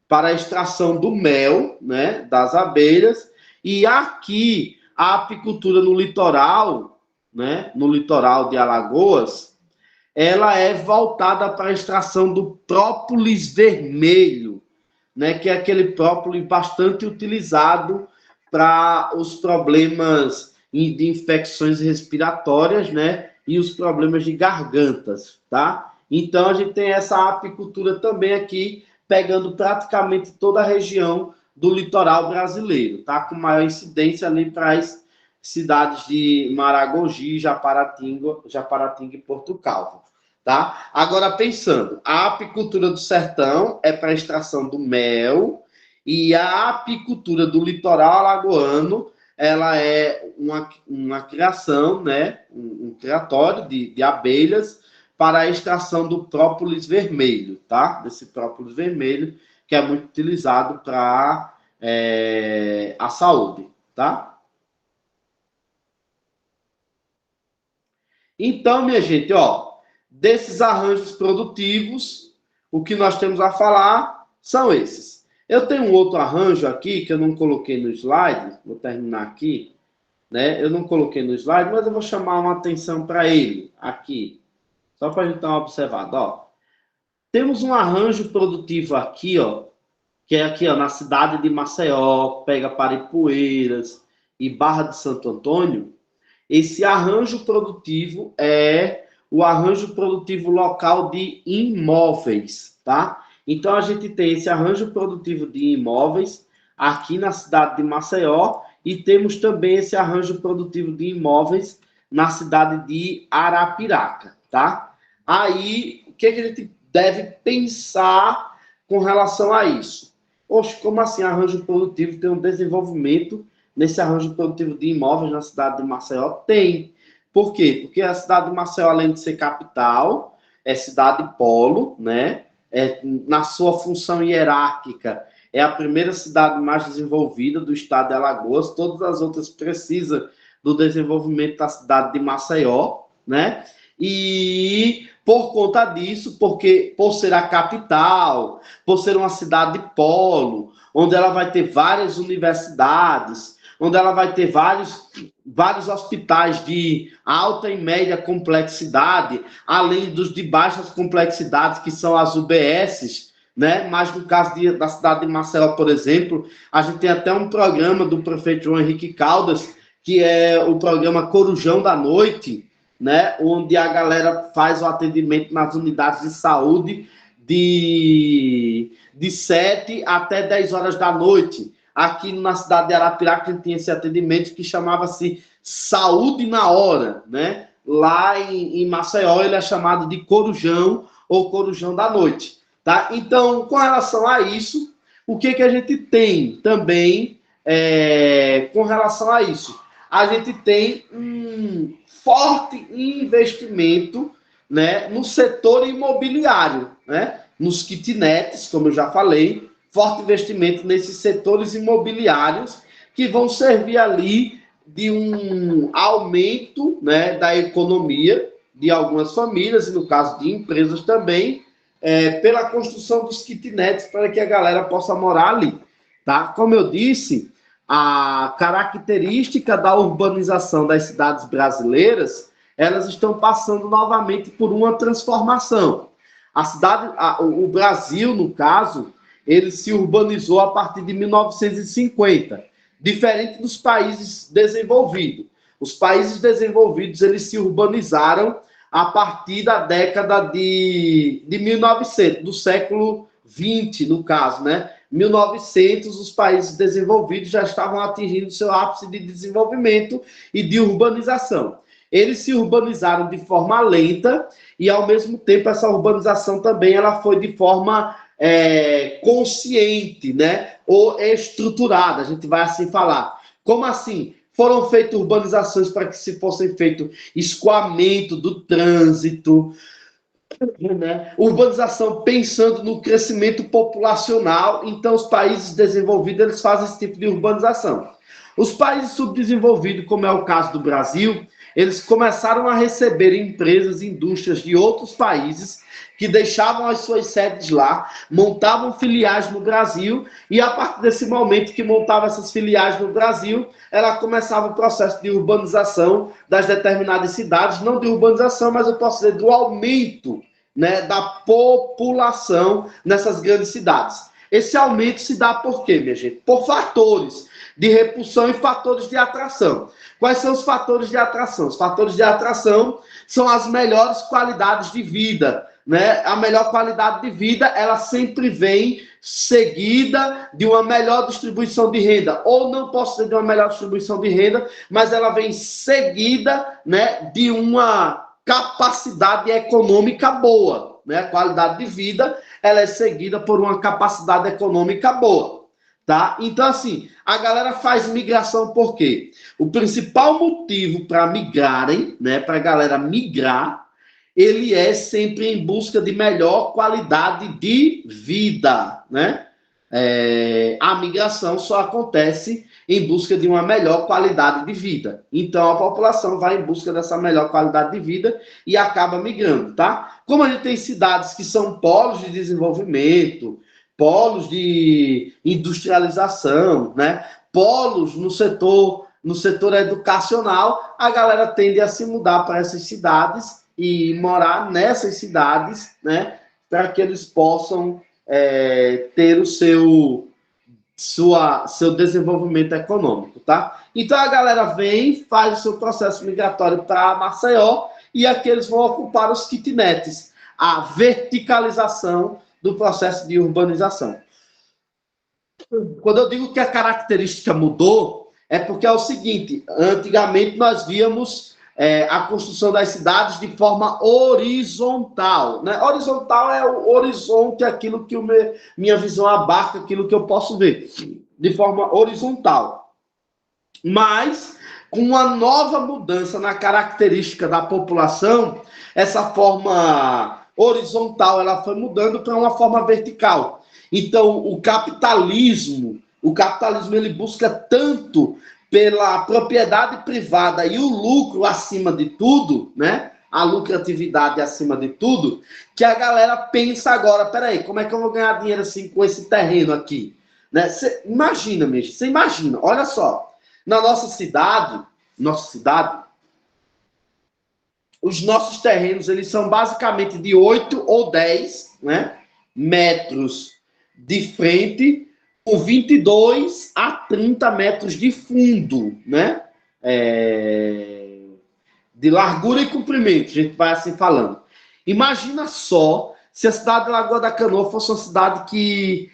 para a extração do mel, né, das abelhas. E aqui a apicultura no litoral, né, no litoral de Alagoas, ela é voltada para a extração do própolis vermelho, né, que é aquele própolis bastante utilizado para os problemas de infecções respiratórias, né, e os problemas de gargantas, tá? Então a gente tem essa apicultura também aqui, pegando praticamente toda a região do litoral brasileiro, tá? Com maior incidência ali para as cidades de Maragogi, Japaratinga e Porto Calvo, tá? Agora pensando, a apicultura do sertão é para extração do mel e a apicultura do litoral alagoano ela é uma criação, né, um criatório de abelhas para a extração do própolis vermelho, tá? Desse própolis vermelho, que é muito utilizado para a saúde, tá? Então, minha gente, ó, desses arranjos produtivos, o que nós temos a falar são esses. Eu tenho um outro arranjo aqui que eu não coloquei no slide, vou terminar aqui, né? Eu não coloquei no slide, mas eu vou chamar uma atenção para ele aqui, só para a gente dar uma observada. Ó. Temos um arranjo produtivo aqui, ó, que é aqui ó, na cidade de Maceió, pega Paripueiras e Barra de Santo Antônio, Esse arranjo produtivo é o arranjo produtivo local de imóveis, tá? Então, a gente tem esse arranjo produtivo de imóveis aqui na cidade de Maceió e temos também esse arranjo produtivo de imóveis na cidade de Arapiraca, tá? Aí, o que a gente deve pensar com relação a isso? Oxe, como assim arranjo produtivo tem um desenvolvimento nesse arranjo produtivo de imóveis na cidade de Maceió? Tem. Por quê? Porque a cidade de Maceió, além de ser capital, é cidade polo, né? Na sua função hierárquica, é a primeira cidade mais desenvolvida do estado de Alagoas. Todas as outras precisam do desenvolvimento da cidade de Maceió, né? E por conta disso, porque por ser a capital, por ser uma cidade polo, onde ela vai ter várias universidades, onde ela vai ter vários hospitais de alta e média complexidade, além dos de baixas complexidades, que são as UBSs, né? Mas no caso da cidade de Maceió, por exemplo, a gente tem até um programa do prefeito João Henrique Caldas, que é o programa Corujão da Noite, né? Onde a galera faz o atendimento nas unidades de saúde de 7 até 10 horas da noite. Aqui na cidade de Arapiraca, a gente tinha esse atendimento que chamava-se Saúde na Hora, né? Lá em Maceió, ele é chamado de Corujão ou Corujão da Noite, tá? Então, com relação a isso, o que a gente tem também com relação a isso? A gente tem um forte investimento, né, no setor imobiliário, né? Nos kitnets, como eu já falei, forte investimento nesses setores imobiliários que vão servir ali de um aumento, né, da economia de algumas famílias, e no caso de empresas também, pela construção dos kitnets para que a galera possa morar ali. Tá? Como eu disse, a característica da urbanização das cidades brasileiras, elas estão passando novamente por uma transformação. O Brasil, no caso, ele se urbanizou a partir de 1950, diferente dos países desenvolvidos. Os países desenvolvidos, eles se urbanizaram a partir da década de 1900, do século 20, no caso, né? 1900, os países desenvolvidos já estavam atingindo seu ápice de desenvolvimento e de urbanização. Eles se urbanizaram de forma lenta e, ao mesmo tempo, essa urbanização também ela foi de forma consciente, né? Ou estruturada, a gente vai assim falar. Como assim? Foram feitas urbanizações para que se fossem feito escoamento do trânsito, né? Urbanização pensando no crescimento populacional. Então, os países desenvolvidos eles fazem esse tipo de urbanização. Os países subdesenvolvidos, como é o caso do Brasil, eles começaram a receber empresas e indústrias de outros países que deixavam as suas sedes lá, montavam filiais no Brasil, e a partir desse momento que montavam essas filiais no Brasil, ela começava o processo de urbanização das determinadas cidades, não de urbanização, mas eu posso dizer do aumento, né, da população nessas grandes cidades. Esse aumento se dá por quê, minha gente? Por fatores de repulsão e fatores de atração. Quais são os fatores de atração? Os fatores de atração são as melhores qualidades de vida, né? A melhor qualidade de vida, ela sempre vem seguida de uma melhor distribuição de renda. Ou não posso dizer de uma melhor distribuição de renda, mas ela vem seguida, né, de uma capacidade econômica boa, né? A qualidade de vida, ela é seguida por uma capacidade econômica boa. Tá? Então, assim, a galera faz migração por quê? O principal motivo para migrarem, né, para a galera migrar, ele é sempre em busca de melhor qualidade de vida, né? A migração só acontece em busca de uma melhor qualidade de vida. Então, a população vai em busca dessa melhor qualidade de vida e acaba migrando, tá? Como a gente tem cidades que são polos de desenvolvimento, polos de industrialização, né? Polos no setor educacional, a galera tende a se mudar para essas cidades e morar nessas cidades, né? Para que eles possam ter o seu seu desenvolvimento econômico, tá? Então a galera vem, faz o seu processo migratório para Maceió e aqui eles vão ocupar os kitnets, a verticalização do processo de urbanização. Quando eu digo que a característica mudou, é porque é o seguinte: antigamente nós víamos a construção das cidades de forma horizontal, né? Horizontal é o horizonte, aquilo que minha visão abarca, aquilo que eu posso ver, de forma horizontal. Mas, com uma nova mudança na característica da população, essa forma horizontal ela foi mudando para uma forma vertical. Então, o capitalismo ele busca tanto pela propriedade privada e o lucro acima de tudo, né? A lucratividade acima de tudo, que a galera pensa agora, peraí, como é que eu vou ganhar dinheiro assim com esse terreno aqui? Né? Você imagina, olha só, na nossa cidade, os nossos terrenos, eles são basicamente de 8 ou 10, né, metros de frente, com 22 a 30 metros de fundo, né? De largura e comprimento, a gente vai assim falando. Imagina só se a cidade de Lagoa da Canoa fosse uma cidade que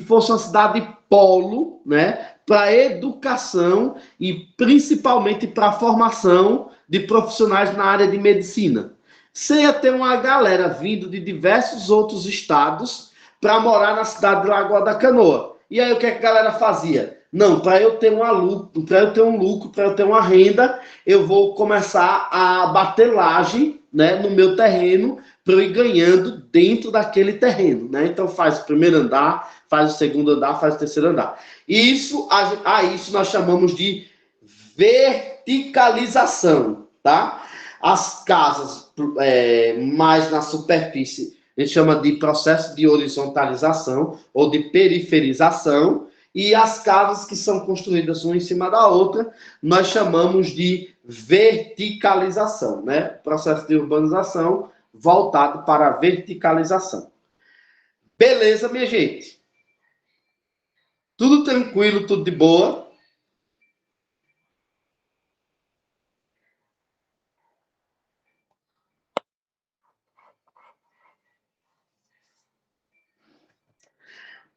fosse uma cidade polo, né, para educação e principalmente para a formação de profissionais na área de medicina. Você ia ter uma galera vindo de diversos outros estados para morar na cidade de Lagoa da Canoa. E aí o que a galera fazia? Não, para eu ter um lucro, para eu ter uma renda, eu vou começar a bater laje, né, no meu terreno, para eu ir ganhando dentro daquele terreno, né? Então faz o primeiro andar, faz o segundo andar, faz o terceiro andar. Isso nós chamamos de verticalização, tá? As casas mais na superfície, a gente chama de processo de horizontalização ou de periferização, e as casas que são construídas uma em cima da outra, nós chamamos de verticalização, né? Processo de urbanização voltado para a verticalização. Beleza, minha gente? Tudo tranquilo, tudo de boa?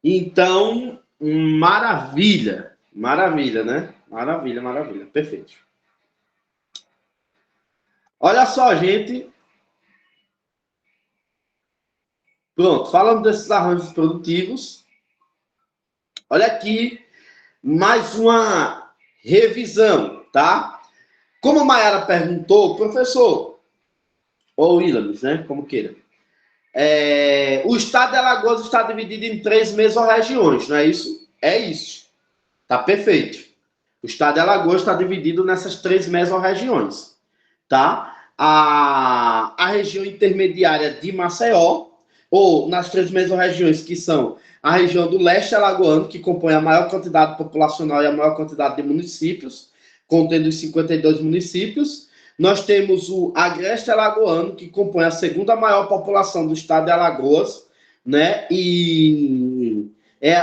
Então, maravilha. Maravilha, né? Maravilha. Perfeito. Olha só, gente. Pronto, falando desses arranjos produtivos. Olha aqui mais uma revisão, tá? Como a Mayara perguntou, professor, ou Williams, né? Como queira. O estado de Alagoas está dividido em 3 mesorregiões, não é isso? É isso. Tá perfeito. O estado de Alagoas está dividido nessas 3 mesorregiões, tá? A região intermediária de Maceió, ou nas 3 mesorregiões, que são a região do leste alagoano, que compõe a maior quantidade populacional e a maior quantidade de municípios, contendo os 52 municípios. Nós temos o agreste alagoano, que compõe a segunda maior população do estado de Alagoas, né? E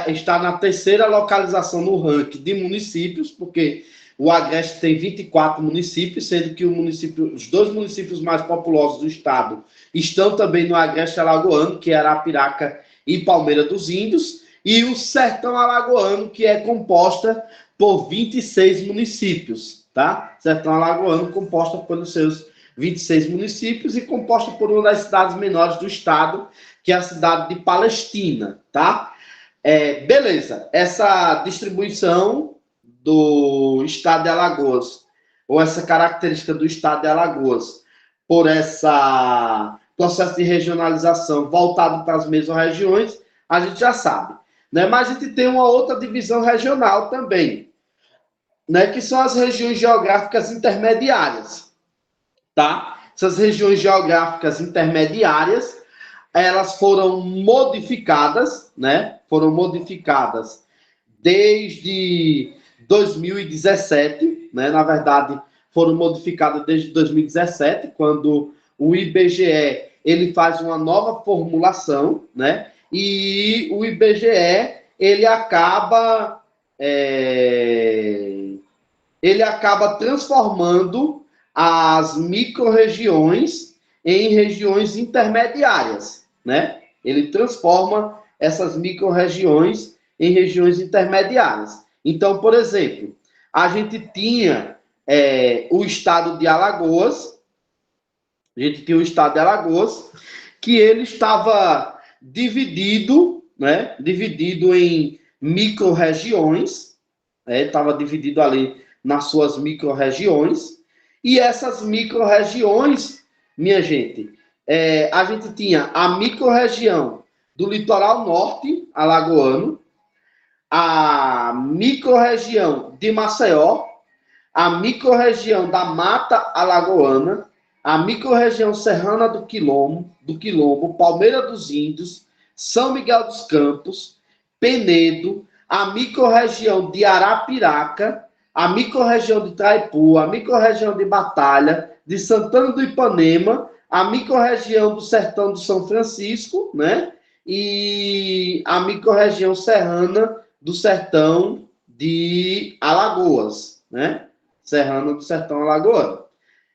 está na terceira localização no ranking de municípios, porque o Agreste tem 24 municípios, sendo que os 2 municípios mais populosos do estado estão também no Agreste alagoano, que é Arapiraca e Palmeira dos Índios, e o Sertão alagoano, que é composta por 26 municípios, tá? Sertão alagoano composta pelos seus 26 municípios e composta por uma das cidades menores do estado, que é a cidade de Palestina, tá? Beleza, essa distribuição do estado de Alagoas, ou essa característica do estado de Alagoas, por esse processo de regionalização voltado para as mesorregiões, a gente já sabe, né? Mas a gente tem uma outra divisão regional também, né? Que são as regiões geográficas intermediárias, tá? Essas regiões geográficas intermediárias, elas foram modificadas, né? Foram modificadas desde 2017, né? Na verdade, foram modificadas desde 2017, quando o IBGE ele faz uma nova formulação, né? E o IBGE ele acaba transformando as micro-regiões em regiões intermediárias, né? Ele transforma essas micro-regiões em regiões intermediárias. Então, por exemplo, a gente tinha o estado de Alagoas, que ele estava dividido, né? Dividido em micro-regiões, estava dividido ali nas suas micro-regiões, e essas micro-regiões, minha gente, a gente tinha a micro-região do litoral norte alagoano, a micro-região de Maceió, a micro-região da Mata Alagoana, a micro-região serrana do Quilombo, Palmeira dos Índios, São Miguel dos Campos, Penedo, a micro-região de Arapiraca, a micro-região de Traipu, a micro-região de Batalha, de Santana do Ipanema, a micro-região do Sertão do São Francisco, né? E a micro-região serrana do Sertão de Alagoas, né? Serrana do Sertão Alagoano.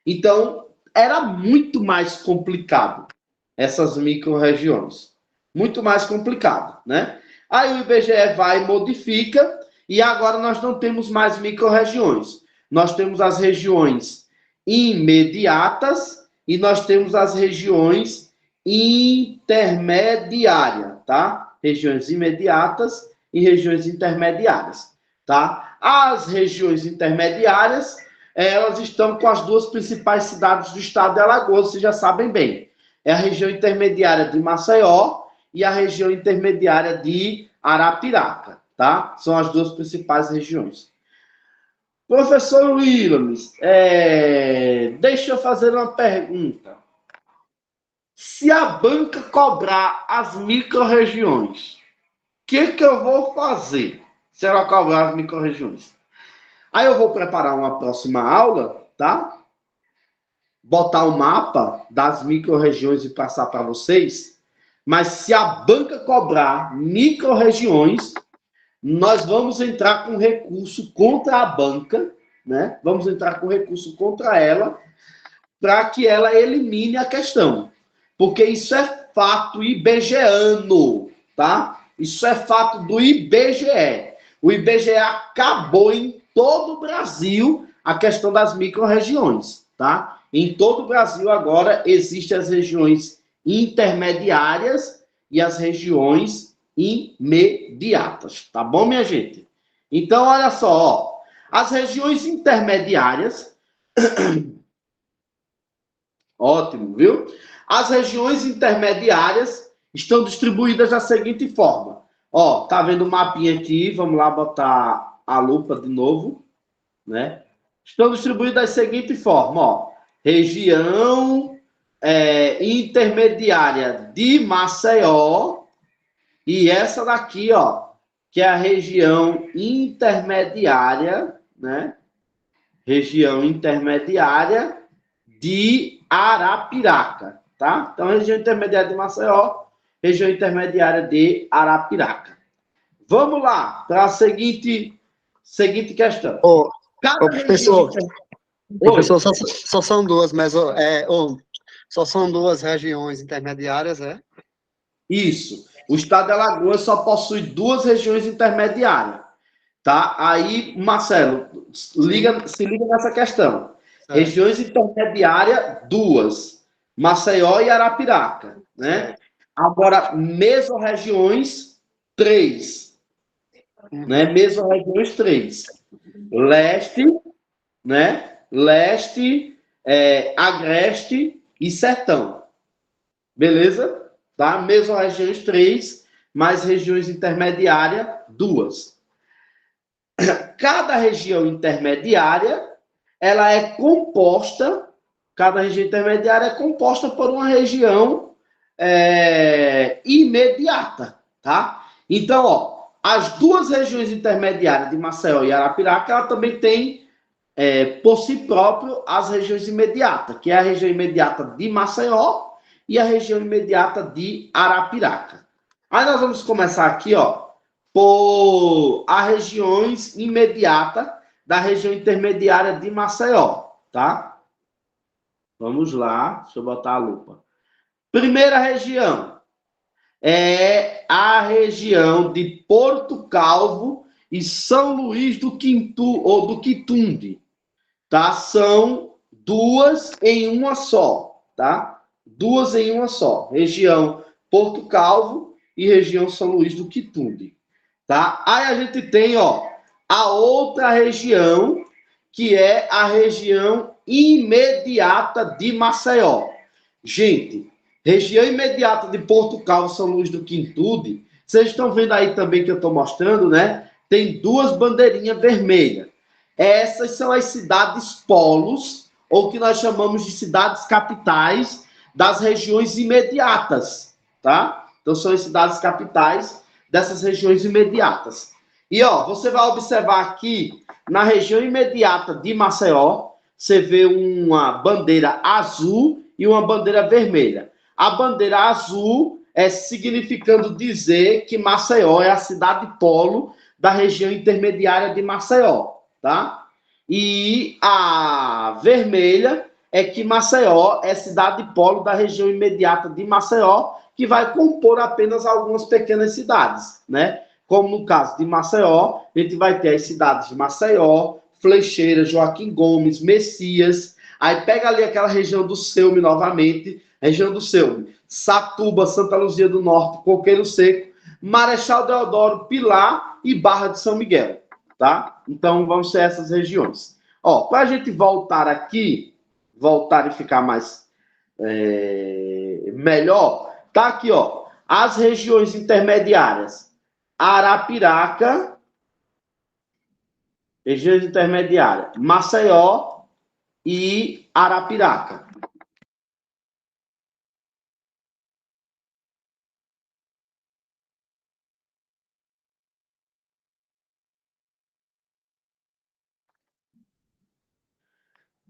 Então, era muito mais complicado essas micro-regiões. Muito mais complicado, né? Aí o IBGE vai e modifica, e agora nós não temos mais micro-regiões. Nós temos as regiões imediatas e nós temos as regiões intermediárias, tá? Regiões imediatas e regiões intermediárias, tá? As regiões intermediárias, elas estão com as duas principais cidades do estado de Alagoas, vocês já sabem bem. É a região intermediária de Maceió e a região intermediária de Arapiraca, tá? São as duas principais regiões. Professor Williams, deixa eu fazer uma pergunta. Se a banca cobrar as micro-regiões, o que eu vou fazer se ela cobrar as micro-regiões? Aí eu vou preparar uma próxima aula, tá? Botar o mapa das micro-regiões e passar para vocês. Mas se a banca cobrar micro-regiões, nós vamos entrar com recurso contra a banca, né? Vamos entrar com recurso contra ela, para que ela elimine a questão. Porque isso é fato ibegeano, tá? Isso é fato do IBGE. O IBGE acabou em todo o Brasil a questão das micro-regiões, tá? Em todo o Brasil agora existem as regiões intermediárias e as regiões imediatas, tá bom, minha gente? Então, olha só, ó, as regiões intermediárias, ótimo, viu? As regiões intermediárias estão distribuídas da seguinte forma. Ó, tá vendo o mapinha aqui? Vamos lá botar a lupa de novo, né? Estão distribuídas da seguinte forma, ó. Região intermediária de Maceió e essa daqui, ó, que é a região intermediária, né? Região intermediária de Arapiraca, tá? Então, região intermediária de Maceió, região intermediária de Arapiraca. Vamos lá para a seguinte questão. Professor, professor, só são duas, mas só são duas regiões intermediárias, é? Isso. O estado de Alagoas só possui duas regiões intermediárias, tá? Aí, Marcelo, se liga nessa questão. Certo. Regiões intermediárias, duas. Maceió e Arapiraca, né? Certo. Agora, mesorregiões, três. Né? Mesorregiões, três. Leste, né? Leste, agreste e sertão. Beleza? Tá? Mesorregiões, três, mais regiões intermediárias, duas. Cada região intermediária, ela é composta, cada região intermediária é composta por uma região imediata, tá? Então, ó, as duas regiões intermediárias de Maceió e Arapiraca, ela também tem por si próprio as regiões imediatas, que é a região imediata de Maceió e a região imediata de Arapiraca. Aí nós vamos começar aqui, ó, por a regiões imediatas da região intermediária de Maceió, tá? Vamos lá, deixa eu botar a lupa. Primeira região é a região de Porto Calvo e São Luís do Quintu ou do Quitumbe, tá? São duas em uma só, tá? Duas em uma só. Região Porto Calvo e região São Luís do Quitumbe, tá? Aí a gente tem, ó, a outra região, que é a região imediata de Maceió. Gente, região imediata de Porto Calvo, São Luís do Quintude, vocês estão vendo aí também que eu estou mostrando, né? Tem duas bandeirinhas vermelhas. Essas são as cidades polos, ou que nós chamamos de cidades capitais das regiões imediatas, tá? Então são as cidades capitais dessas regiões imediatas. E ó, você vai observar aqui na região imediata de Maceió, você vê uma bandeira azul e uma bandeira vermelha. A bandeira azul é significando dizer que Maceió é a cidade polo da região intermediária de Maceió, tá? E a vermelha é que Maceió é cidade polo da região imediata de Maceió, que vai compor apenas algumas pequenas cidades, né? Como no caso de Maceió, a gente vai ter as cidades de Maceió, Flecheira, Joaquim Gomes, Messias. Aí pega ali aquela região do Ceume novamente, região do Ceume, Satuba, Santa Luzia do Norte, Coqueiro Seco, Marechal Deodoro, Pilar e Barra de São Miguel, tá? Então vão ser essas regiões. Ó, para a gente voltar aqui, voltar e ficar mais melhor, tá aqui, ó, as regiões intermediárias. Arapiraca, regiões intermediárias, Maceió e Arapiraca.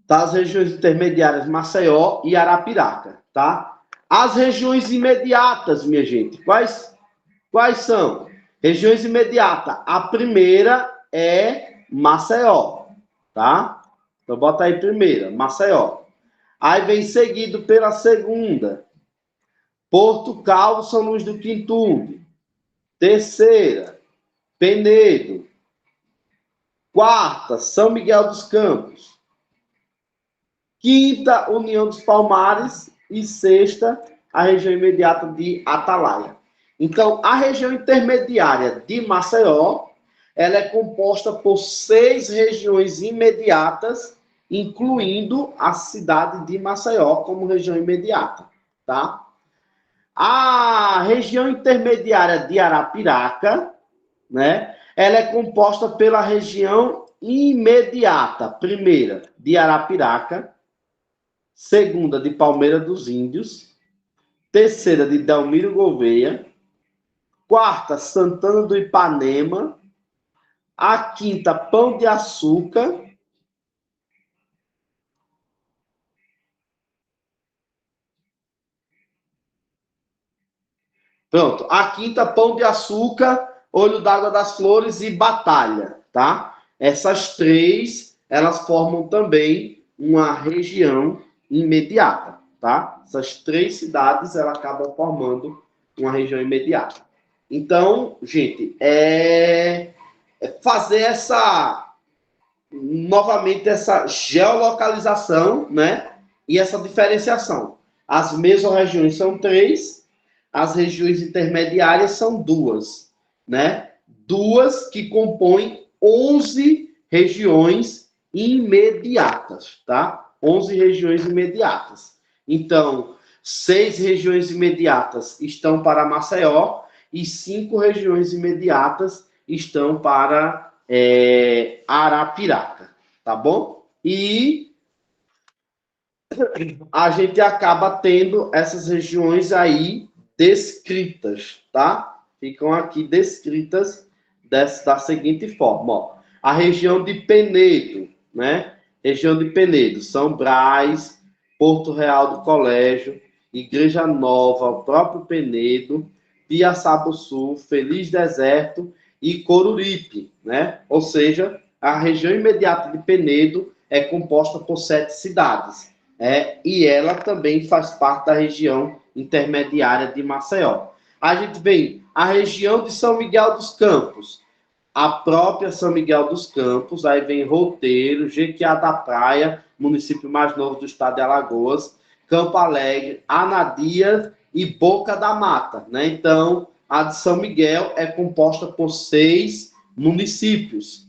Tá? As regiões intermediárias, Maceió e Arapiraca, tá? As regiões imediatas, minha gente, quais são? Regiões imediatas. A primeira é Maceió, tá? Então bota aí primeira, Maceió. Aí vem seguido pela segunda, Porto Calvo, São Luís do Quintume. Terceira, Penedo. Quarta, São Miguel dos Campos. Quinta, União dos Palmares. E sexta, a região imediata de Atalaia. Então, a região intermediária de Maceió, ela é composta por 6 regiões imediatas, incluindo a cidade de Maceió como região imediata, tá? A região intermediária de Arapiraca, né? Ela é composta pela região imediata, primeira de Arapiraca, segunda de Palmeira dos Índios, terceira de Delmiro Gouveia, quarta Santana do Ipanema, a quinta Pão de Açúcar, pronto, a quinta Pão de Açúcar, Olho d'Água das Flores e Batalha, tá? Essas três, elas formam também uma região imediata, tá? Essas três cidades, elas acabam formando uma região imediata. Então, gente, fazer novamente essa geolocalização, né? E essa diferenciação. As mesorregiões são 3, as regiões intermediárias são 2, né? 2 que compõem 11 regiões imediatas, tá? 11 regiões imediatas. Então, 6 regiões imediatas estão para Maceió e 5 regiões imediatas estão para Arapiraca, tá bom? E a gente acaba tendo essas regiões aí descritas, tá? Ficam aqui descritas da seguinte forma, ó. A região de Penedo, né? Região de Penedo, São Brás, Porto Real do Colégio, Igreja Nova, o próprio Penedo, Piaçaba Sul, Feliz Deserto e Coruripe, né? Ou seja, a região imediata de Penedo é composta por 7 cidades, e ela também faz parte da região intermediária de Maceió. A gente vem a região de São Miguel dos Campos, a própria São Miguel dos Campos, aí vem Roteiro, Jequiá da Praia, município mais novo do estado de Alagoas, Campo Alegre, Anadia e Boca da Mata, né? Então, a de São Miguel é composta por 6 municípios.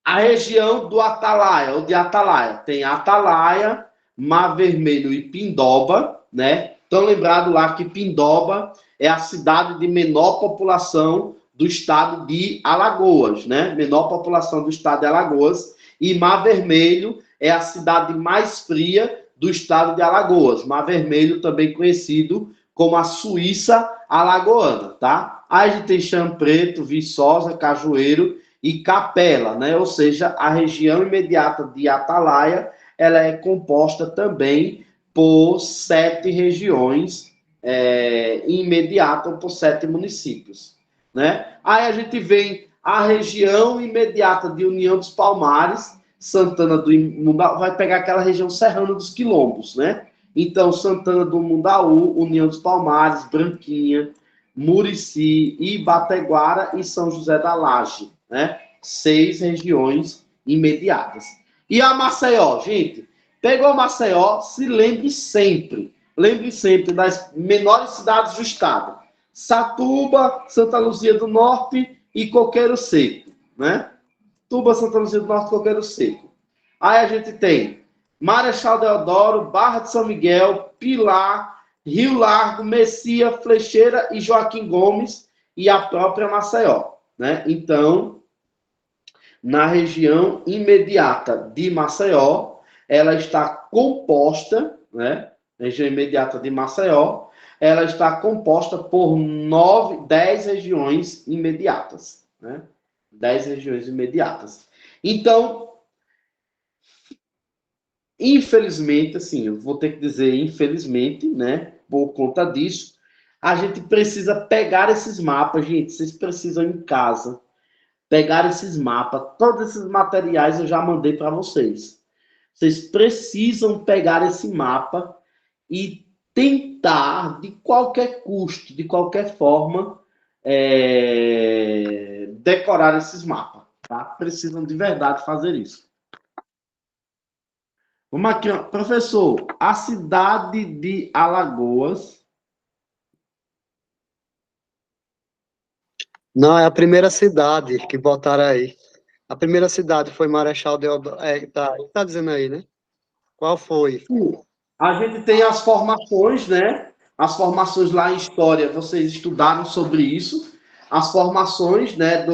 A região do Atalaia, ou de Atalaia, tem Atalaia, Mar Vermelho e Pindoba, né? Estão lembrado lá que Pindoba é a cidade de menor população do estado de Alagoas, né? Menor população do estado de Alagoas. E Mar Vermelho é a cidade mais fria do estado de Alagoas. Mar Vermelho, também conhecido como a Suíça alagoana, tá? Aí a gente tem Chão Preto, Viçosa, Cajueiro e Capela, né? Ou seja, a região imediata de Atalaia, ela é composta também por 7 regiões imediatas, por 7 municípios, né? Aí a gente vem a região imediata de União dos Palmares, Santana do Mundaú, vai pegar aquela região serrana dos Quilombos, né? Então, Santana do Mundaú, União dos Palmares, Branquinha, Murici, Ibateguara e São José da Laje, né? 6 regiões imediatas. E a Maceió, gente, pegou Maceió, lembre sempre das menores cidades do estado. Satuba, Santa Luzia do Norte e Coqueiro Seco, né? Tuba, Santa Luzia do Norte, Coqueiro Seco. Aí a gente tem Marechal Deodoro, Barra de São Miguel, Pilar, Rio Largo, Messia, Flecheira e Joaquim Gomes e a própria Maceió, né? Então, na região imediata de Maceió, ela está composta, né? Região imediata de Maceió, ela está composta por 10 regiões imediatas, né? 10 regiões imediatas. Então, infelizmente, assim, eu vou ter que dizer infelizmente, né? Por conta disso, a gente precisa pegar esses mapas, gente. Vocês precisam em casa pegar esses mapas, todos esses materiais eu já mandei para vocês. Vocês precisam pegar esse mapa e tentar, de qualquer custo, de qualquer forma, decorar esses mapas. Tá? Precisam de verdade fazer isso. Vamos aqui, ó. Professor, a cidade de Alagoas. Não, é a primeira cidade que botaram aí. A primeira cidade foi Marechal Deodoro. Tá dizendo aí, né? Qual foi? A gente tem as formações, né? As formações lá em História, vocês estudaram sobre isso. As formações, né,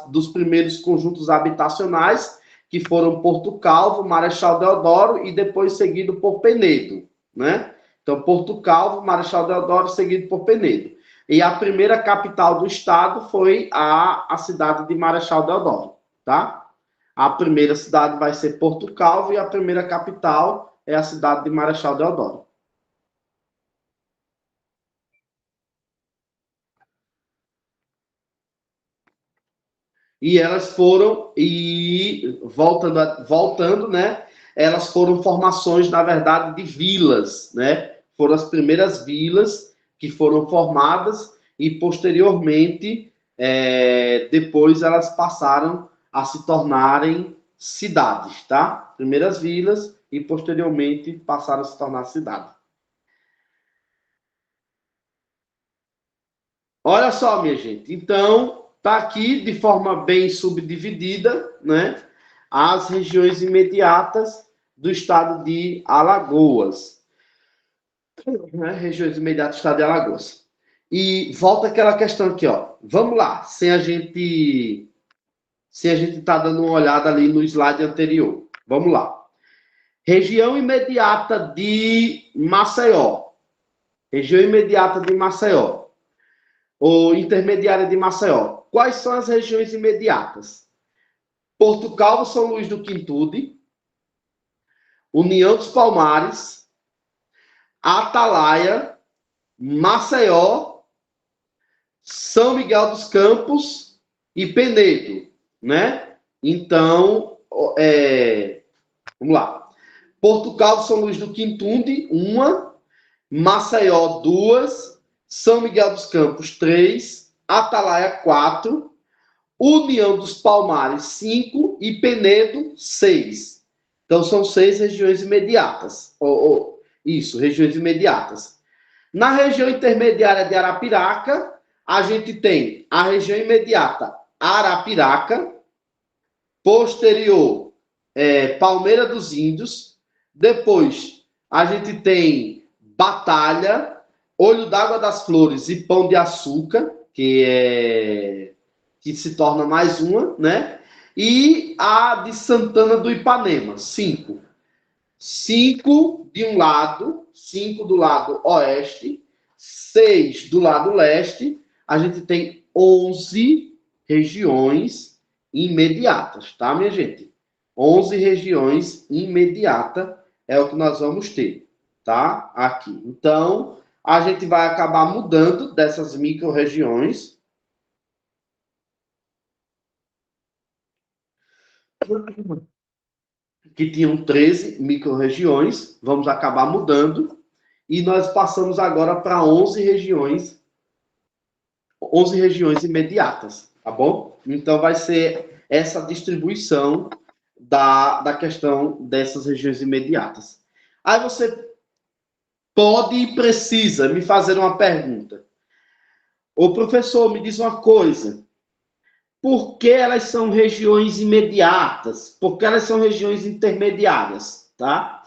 dos primeiros conjuntos habitacionais, que foram Porto Calvo, Marechal Deodoro e depois seguido por Penedo, né? Então, Porto Calvo, Marechal Deodoro, seguido por Penedo. E a primeira capital do estado foi a cidade de Marechal Deodoro, tá? A primeira cidade vai ser Porto Calvo e a primeira capital é a cidade de Marechal Deodoro. E elas foram, voltando, né? Elas foram formações, na verdade, de vilas, né? Foram as primeiras vilas que foram formadas e, posteriormente, depois elas passaram a se tornarem cidades, tá? Primeiras vilas e, posteriormente, passaram a se tornar cidade. Olha só, minha gente. Então, tá aqui de forma bem subdividida, né? As regiões imediatas do estado de Alagoas. Né? Regiões imediatas do estado de Alagoas. E volta aquela questão aqui, ó. Vamos lá, sem a gente tá dando uma olhada ali no slide anterior. Vamos lá. Região imediata de Maceió. Região imediata de Maceió. Ou intermediária de Maceió. Quais são as regiões imediatas? Porto Calvo, São Luís do Quintude, União dos Palmares, Atalaia, Maceió, São Miguel dos Campos e Penedo, né? Então, vamos lá. Portugal, São Luís do Quintunde, 1. Maceió, 2. São Miguel dos Campos, 3. Atalaia, 4. União dos Palmares, 5. E Penedo, 6. Então, são 6 regiões imediatas. Isso, regiões imediatas. Na região intermediária de Arapiraca, a gente tem a região imediata Arapiraca, posterior Palmeira dos Índios, depois a gente tem Batalha, Olho d'Água das Flores e Pão de Açúcar, que se torna mais uma, né? E a de Santana do Ipanema, 5. 5 de um lado, 5 do lado oeste, 6 do lado leste. A gente tem 11 regiões imediatas, tá, minha gente? 11 regiões imediatas é o que nós vamos ter, tá? Aqui. Então, a gente vai acabar mudando dessas micro-regiões. Que tinham 13 micro-regiões, vamos acabar mudando, e nós passamos agora para 11 regiões imediatas, tá bom? Então, vai ser essa distribuição da questão dessas regiões imediatas. Aí você pode e precisa me fazer uma pergunta. Ô, professor, me diz uma coisa. Por que elas são regiões imediatas? Por que elas são regiões intermediárias, tá?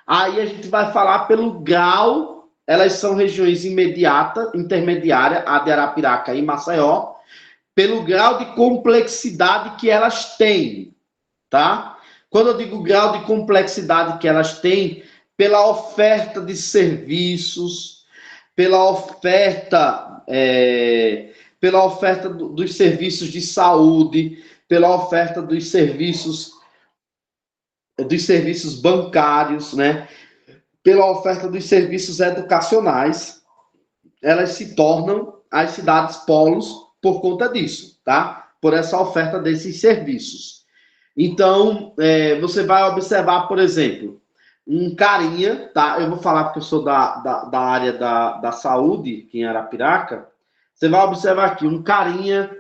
Aí a gente vai falar pelo grau, elas são regiões imediata, intermediária, a de Arapiraca e Maceió, pelo grau de complexidade que elas têm, tá? Quando eu digo grau de complexidade que elas têm, pela oferta de serviços, pela oferta dos serviços de saúde, pela oferta dos serviços bancários, né? Pela oferta dos serviços educacionais, elas se tornam as cidades polos por conta disso, tá? Por essa oferta desses serviços. Então, você vai observar, por exemplo, um carinha, tá? Eu vou falar porque eu sou da área da saúde, aqui em Arapiraca. Você vai observar aqui, um carinha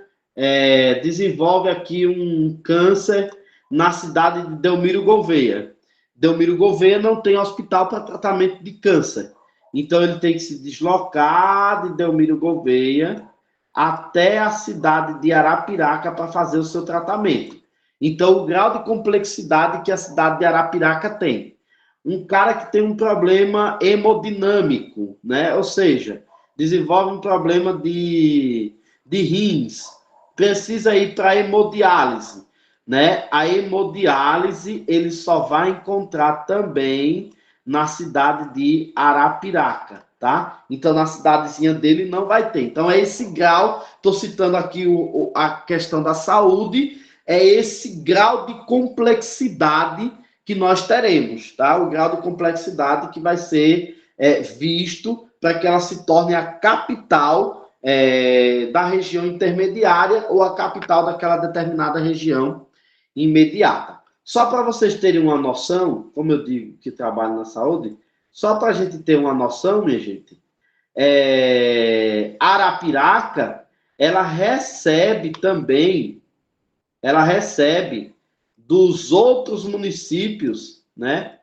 desenvolve aqui um câncer na cidade de Delmiro Gouveia. Delmiro Gouveia não tem hospital para tratamento de câncer. Então, ele tem que se deslocar de Delmiro Gouveia até a cidade de Arapiraca para fazer o seu tratamento. Então, o grau de complexidade que a cidade de Arapiraca tem. Um cara que tem um problema hemodinâmico, né? Ou seja, desenvolve um problema de rins, precisa ir para hemodiálise, né? A hemodiálise ele só vai encontrar também na cidade de Arapiraca, tá? Então, na cidadezinha dele não vai ter. Então, é esse grau, estou citando aqui a questão da saúde, é esse grau de complexidade que nós teremos, tá? O grau de complexidade que vai ser visto para que ela se torne a capital da região intermediária ou a capital daquela determinada região imediata. Só para vocês terem uma noção, como eu digo que trabalho na saúde, só para a gente ter uma noção, minha gente, Arapiraca, ela recebe dos outros municípios, né,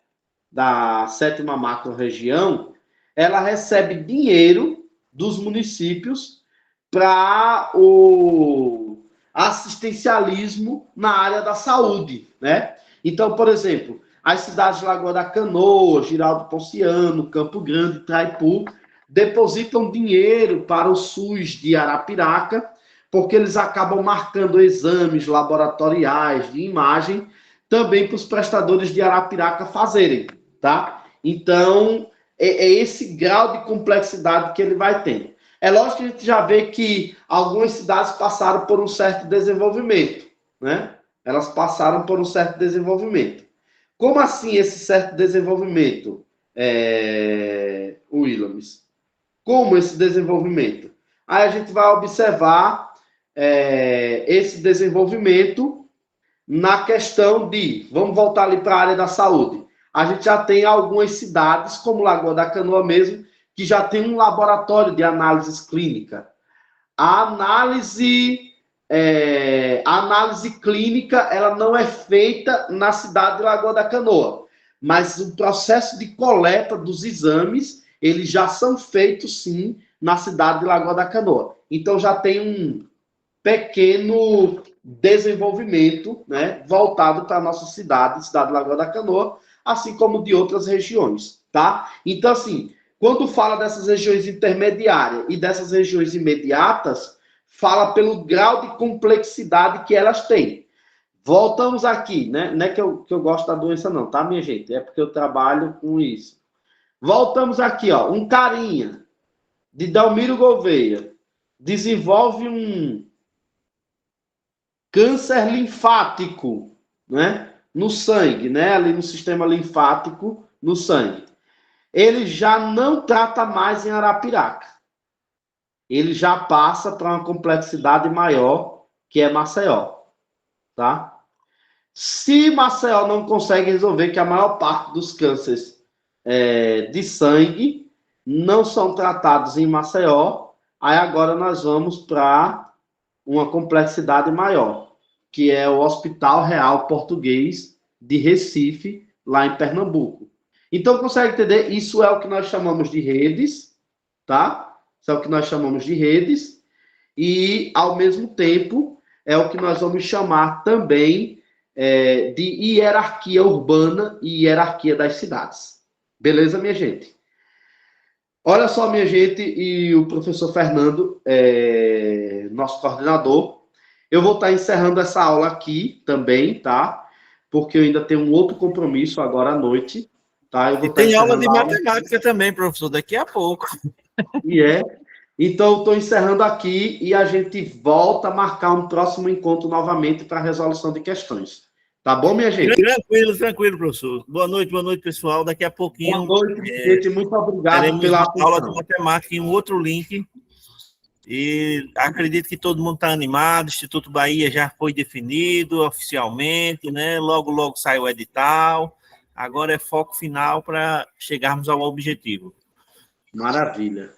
da 7ª macro-região, ela recebe dinheiro dos municípios para o assistencialismo na área da saúde, né? Então, por exemplo, as cidades de Lagoa da Canoa, Giraldo Ponciano, Campo Grande, Itaipu, depositam dinheiro para o SUS de Arapiraca, porque eles acabam marcando exames laboratoriais de imagem também para os prestadores de Arapiraca fazerem, tá? Então, é esse grau de complexidade que ele vai ter. É lógico que a gente já vê que algumas cidades passaram por um certo desenvolvimento, né? Elas passaram por um certo desenvolvimento. Como assim esse certo desenvolvimento, Williams? Como esse desenvolvimento? Aí a gente vai observar esse desenvolvimento na questão de, vamos voltar ali para a área da saúde. A gente já tem algumas cidades, como Lagoa da Canoa mesmo, que já tem um laboratório de análise clínica. A análise clínica, ela não é feita na cidade de Lagoa da Canoa, mas o processo de coleta dos exames, eles já são feitos, sim, na cidade de Lagoa da Canoa. Então, já tem um pequeno desenvolvimento, né, voltado para a nossa cidade de Lagoa da Canoa, assim como de outras regiões, tá? Então, assim, quando fala dessas regiões intermediárias e dessas regiões imediatas, fala pelo grau de complexidade que elas têm. Voltamos aqui, né? Não é que eu gosto da doença, não, tá, minha gente? É porque eu trabalho com isso. Voltamos aqui, ó. Um carinha de Delmiro Gouveia desenvolve um câncer linfático, né? No sangue, né? Ali no sistema linfático, no sangue. Ele já não trata mais em Arapiraca. Ele já passa para uma complexidade maior, que é Maceió, tá? Se Maceió não consegue resolver, que a maior parte dos cânceres de sangue não são tratados em Maceió, aí agora nós vamos para uma complexidade maior, que é o Hospital Real Português de Recife, lá em Pernambuco. Então, consegue entender? Isso é o que nós chamamos de redes, tá? Isso é o que nós chamamos de redes, e, ao mesmo tempo, é o que nós vamos chamar também de hierarquia urbana e hierarquia das cidades. Beleza, minha gente? Olha só, minha gente, e o professor Fernando, nosso coordenador, eu vou estar encerrando essa aula aqui também, tá? Porque eu ainda tenho um outro compromisso agora à noite, tá? Eu vou e tem aula de matemática também, professor, daqui a pouco. Então, eu estou encerrando aqui e a gente volta a marcar um próximo encontro novamente para a resolução de questões. Tá bom, minha gente? Tranquilo, professor. Boa noite, pessoal. Daqui a pouquinho... Boa noite, gente. Muito obrigado pela atenção. Aula de matemática em um outro link. E acredito que todo mundo está animado. O Instituto Bahia já foi definido oficialmente, né? Logo sai o edital. Agora é foco final para chegarmos ao objetivo. Maravilha.